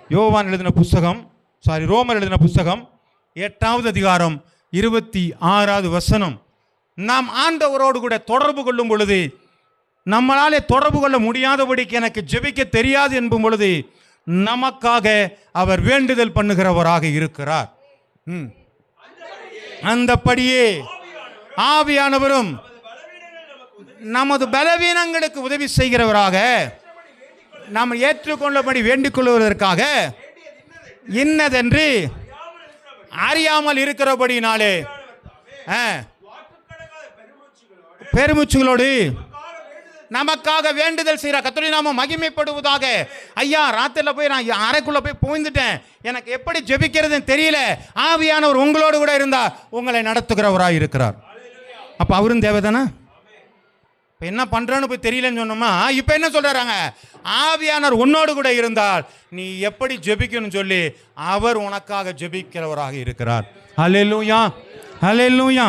யோவான் எழுதின புஸ்தகம், ரோமர் எழுதின புஸ்தகம் 8வது அதிகாரம் 26வது வசனம், நாம் ஆண்டவரோடு கூட தொடர்பு கொள்ளும் பொழுது, நம்மளாலே தொடர்பு கொள்ள முடியாதபடிக்கு எனக்கு ஜெபிக்க தெரியாது என்பும் பொழுது நமக்காக அவர் வேண்டுதல் பண்ணுகிறவராக இருக்கிறார். அந்தபடியே ஆவியானவரும் நமது பலவீனங்களுக்கு உதவி செய்கிறவராக நாம் ஏற்றுக்கொள்ளபடி வேண்டிக் கொள்வதற்காக இன்னதென்று அறியாமல் இருக்கிறபடினாலே பெருமூச்சுகளோடு நமக்காக வேண்டுதல் செய்கிறார். கர்த்தருடைய நாமம் மகிமைப்படுவதாக. ஐயா, ராத்திரில போய் நான் அறைக்குள்ள போய் புகுந்துட்டேன், எனக்கு எப்படி ஜெபிக்கிறதுன்னு தெரியல. ஆவியானவர் உங்களோடு கூட இருந்தார், உங்களை நடத்துகிறவராக இருக்கிறார். அப்போ அவரும் தேவைதானே? இப்போ என்ன பண்ணுறேன்னு போய் தெரியலன்னு சொன்னோமா, இப்போ என்ன சொல்கிறாங்க, ஆவியானவர் உன்னோடு கூட இருந்தால் நீ எப்படி ஜெபிக்கணும்னு சொல்லி அவர் உனக்காக ஜெபிக்கிறவராக இருக்கிறார். ஹல்லேலூயா, ஹல்லேலூயா.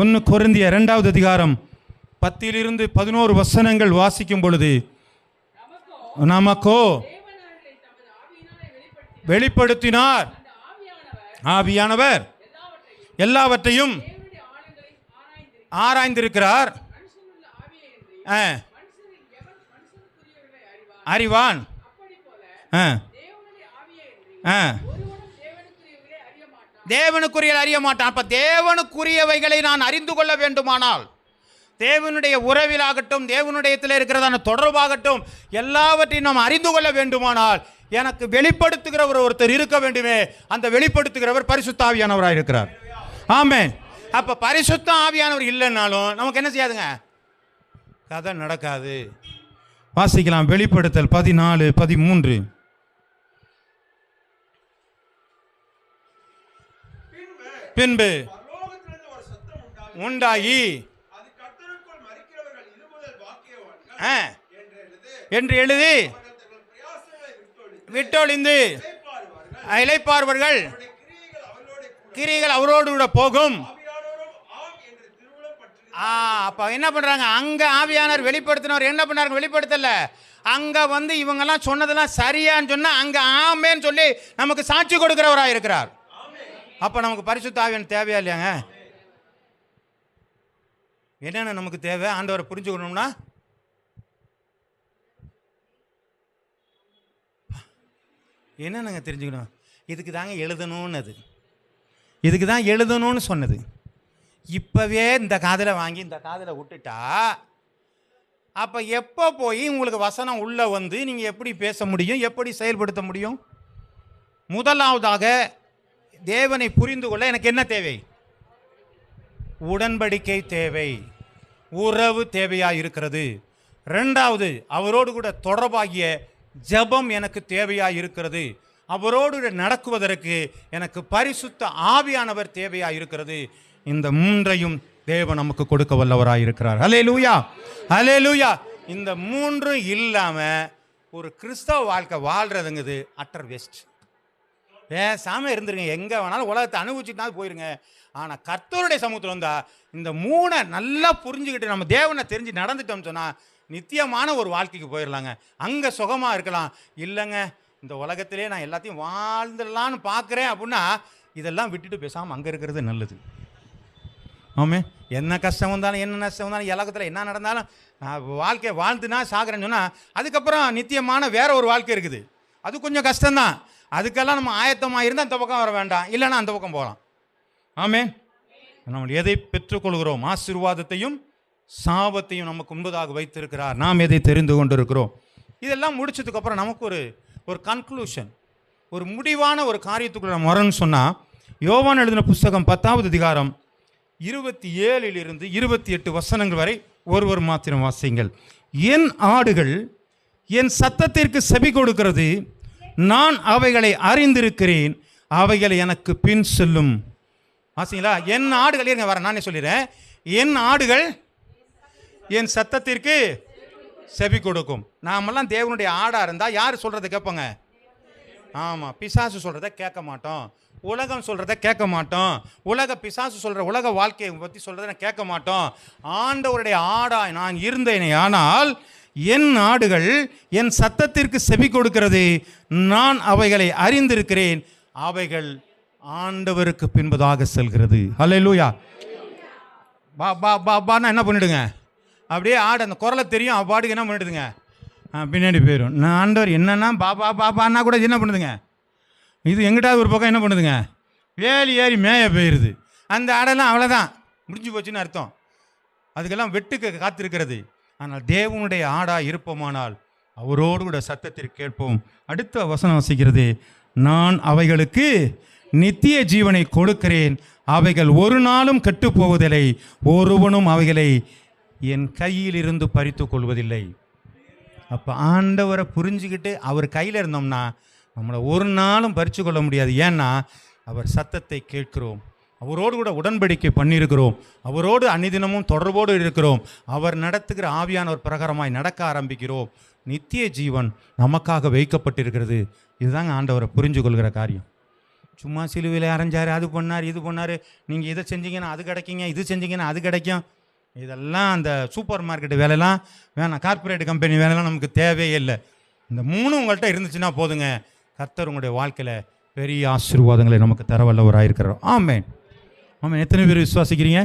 1 கொரிந்தியர் 2வது அதிகாரம் 10-11 வசனங்கள் வாசிக்கும் பொழுது, நமக்கோ வெளிப்படுத்தினார் ஆவியானவர் எல்லாவற்றையும் ஆராய்ந்திருக்கிறார், அறிவான். தேவனுக்குரிய அறிய மாட்டான். அப்ப தேவனுக்குரியவைகளை நான் அறிந்து கொள்ள வேண்டுமானால், தேவனுடைய உறவிலாகட்டும், தேவனுடையத்தில் இருக்கிறதான தொடர்பாகட்டும், எல்லாவற்றையும் நாம் அறிந்து கொள்ள வேண்டுமானால் எனக்கு வெளிப்படுத்துகிறவர் ஒருத்தர் இருக்க வேண்டுமே. அந்த வெளிப்படுத்துகிறவர் பரிசுத்த ஆவியானவராக இருக்கிறார். ஆமென். அப்ப பரிசுத்த ஆவியானவர் இல்லைன்னாலும் நமக்கு என்ன செய்யாதுங்க, கதை நடக்காது. வாசிக்கலாம் வெளிப்படுத்தல் 14:13. பின்பு உண்டாகி என்று எழுதி விட்டொழிந்து இளைப்பார்வர்கள் கிரிகள் அவரோடு கூட போகும். அப்ப என்ன பண்றாங்க, அங்க ஆவியானவர் வெளிப்படுத்தினவர் என்ன பண்ணாரு, வெளிப்படுத்தல. அங்க வந்து இவங்கெல்லாம் சொன்னதெல்லாம் சரியான்னு சொன்னா அங்க ஆமேன்னு சொல்லி நமக்கு சாட்சி கொடுக்கிறவராக இருக்கிறார். அப்ப நமக்கு பரிசுத்த ஆவியானவர் தேவையா இல்லையாங்க? என்னென்ன நமக்கு தேவை ஆண்டவரை புரிஞ்சுக்கணும்னா, என்னென்னங்க தெரிஞ்சுக்கணும்? இதுக்கு தாங்க எழுதணும்னு, அது இதுக்கு தான் எழுதணும்னு சொன்னது. இப்போவே இந்த காதில் வாங்கி இந்த காதில் விட்டுட்டா அப்போ எப்போ போய் உங்களுக்கு வசனம் உள்ளே வந்து நீங்கள் எப்படி பேச முடியும், எப்படி செயல்படுத்த முடியும்? முதலாவதாக தேவனை புரிந்து கொள்ள எனக்கு என்ன தேவை? உடன்படிக்கை தேவை, உறவு தேவையாக இருக்கிறது. ரெண்டாவது, அவரோடு கூட தொடர்பாகிய ஜெபம் எனக்கு தேவையாக இருக்கிறது. அவரோடு நடக்குவதற்கு எனக்கு பரிசுத்த ஆவியானவர் தேவையாக இருக்கிறது. இந்த மூன்றையும் தேவன் நமக்கு கொடுக்க வல்லவராக இருக்கிறார். ஹல்லேலூயா, ஹல்லேலூயா. இந்த மூன்றும் இல்லாமல் ஒரு கிறிஸ்தவ வாழ்க்கை வாழ்கிறதுங்கிறது அட்டர் வேஸ்ட். பேசாமல் இருந்துருங்க, எங்கே வேணாலும் உலகத்தை அனுபவிச்சுட்டு போயிருங்க. ஆனால் கர்த்தருடைய சமூகத்தில் வந்தால் இந்த மூணை நல்லா புரிஞ்சுக்கிட்டு நம்ம தேவனை தெரிஞ்சு நடந்துட்டோம்னு சொன்னால் நித்தியமான ஒரு வாழ்க்கைக்கு போயிடலாங்க. அங்கே சுகமாக இருக்கலாம். இல்லைங்க, இந்த உலகத்திலே நான் எல்லாத்தையும் வாழ்ந்துடலான்னு பார்க்குறேன் அப்படின்னா இதெல்லாம் விட்டுட்டு பேசாமல் அங்கே இருக்கிறது நல்லது. ஆமே, என்ன கஷ்டம் வந்தாலும் என்ன நஷ்டம் வந்தாலும் உலகத்தில் என்ன நடந்தாலும் நான் வாழ்க்கையை வாழ்ந்துனா சாகிறேன்னு சொன்னால் அதுக்கப்புறம் நித்தியமான வேற ஒரு வாழ்க்கை இருக்குது. அது கொஞ்சம் கஷ்டம்தான். அதுக்கெல்லாம் நம்ம ஆயத்தமாக இருந்தால் அந்த பக்கம் வர வேண்டாம், இல்லைன்னா அந்த பக்கம் போகலாம். ஆமே, நம்ம எதை பெற்றுக்கொள்கிறோம்? ஆசீர்வாதத்தையும் சாபத்தையும் நமக்கு முன்பதாக வைத்திருக்கிறார். நாம் எதை தெரிந்து கொண்டிருக்கிறோம்? இதெல்லாம் முடிச்சதுக்கப்புறம் நமக்கு ஒரு கன்க்ளூஷன், ஒரு முடிவான ஒரு காரியத்துக்குள்ள நம்ம வரணும்னு சொன்னால், யோவான் எழுதின புஸ்தகம் 10வது அதிகாரம் 27 28 வசனங்கள் வரை ஒருவர் மாத்திரம் வாசியுங்கள். என் ஆடுகள் என் சத்தத்திற்கு செவி கொடுக்கிறது, நான் அவைகளை அறிந்திருக்கிறேன், அவைகள் எனக்கு பின் செல்லும். வாசிங்களா? என் ஆடுகள், இருங்க வர நானே சொல்லிடுறேன். என் ஆடுகள் என் சத்தத்திற்கு செவி கொடுக்கும். நாமெல்லாம் தேவனுடைய ஆடாக இருந்தால் யார் சொல்கிறத கேட்போங்க? ஆமாம், பிசாசு சொல்கிறத கேட்க மாட்டோம், உலகம் சொல்கிறத கேட்க மாட்டோம், பிசாசு சொல்கிற உலக வாழ்க்கையை பற்றி சொல்கிறத கேட்க மாட்டோம். ஆண்டவருடைய ஆடாய் நான் இருந்தேனே ஆனால் என் ஆடுகள் என் சத்தத்திற்கு செவி கொடுக்கிறது, நான் அவைகளை அறிந்திருக்கிறேன், அவைகள் ஆண்டவருக்கு பின்பதாக செல்கிறது. ஹல்லேலூயா. பா பா பா பான்னா என்ன பண்ணிடுங்க, அப்படியே ஆடு அந்த குரலை தெரியும், பாட்டுக்கு என்ன பண்ணிடுதுங்க, பின்னாடி போயிடும். நான் ஆண்டவர் என்னன்னா பாபா பாபான்னா கூட என்ன பண்ணுதுங்க, இது எங்கிட்டாவது ஒரு பக்கம் என்ன பண்ணுதுங்க, வேலி ஏறி மேய போயிடுது. அந்த ஆடெல்லாம் அவ்வளோதான், முடிஞ்சு போச்சுன்னு அர்த்தம். அதுக்கெல்லாம் வெட்டுக்கு காத்திருக்கிறது. ஆனால் தேவனுடைய ஆடாக இருப்போமானால் அவரோடு கூட சத்தத்திற்கு கேட்போம். அடுத்த வசனம் வசிக்கிறது, நான் அவைகளுக்கு நித்திய ஜீவனை கொடுக்கிறேன், அவைகள் ஒரு நாளும் கெட்டுப்போவதில்லை, ஒருவனும் அவைகளை என் கையில் இருந்து பறித்து கொள்வதில்லை. அப்போ ஆண்டவரை புரிஞ்சுக்கிட்டு அவர் கையில் இருந்தோம்னா நம்மளை ஒரு நாளும் பறித்து கொள்ள முடியாது. ஏன்னா அவர் சத்தத்தை கேட்கிறோம், அவரோடு கூட உடன்படிக்கை பண்ணியிருக்கிறோம், அவரோடு அன்னிதினமும் தொடர்போடு இருக்கிறோம், அவர் நடத்துகிற ஆவியானவர் பிரகாரமாய் நடக்க ஆரம்பிக்கிறோம். நித்திய ஜீவன் நமக்காக வைக்கப்பட்டிருக்கிறது. இதுதாங்க ஆண்டவரை புரிஞ்சு கொள்கிற காரியம். சும்மா சிலுவையில் அரைஞ்சார், அது பண்ணார், இது பண்ணார், நீங்கள் இதை செஞ்சீங்கன்னா அது கிடைக்குங்க, இது செஞ்சீங்கன்னா அது கிடைக்கும், இதெல்லாம் அந்த சூப்பர் மார்க்கெட்டு வேலைலாம் வேணாம், கார்ப்பரேட் கம்பெனி வேலைலாம் நமக்கு தேவையே இல்லை. இந்த மூணும் உங்கள்கிட்ட இருந்துச்சுன்னா போதுங்க, கர்த்தர் உங்களுடைய வாழ்க்கையில் பெரிய ஆசீர்வாதங்களை நமக்கு தரவல்லவராக இருக்கிறார். ஆமென், ஆமென். எத்தனை பேர் விசுவாசிக்கிறீங்க?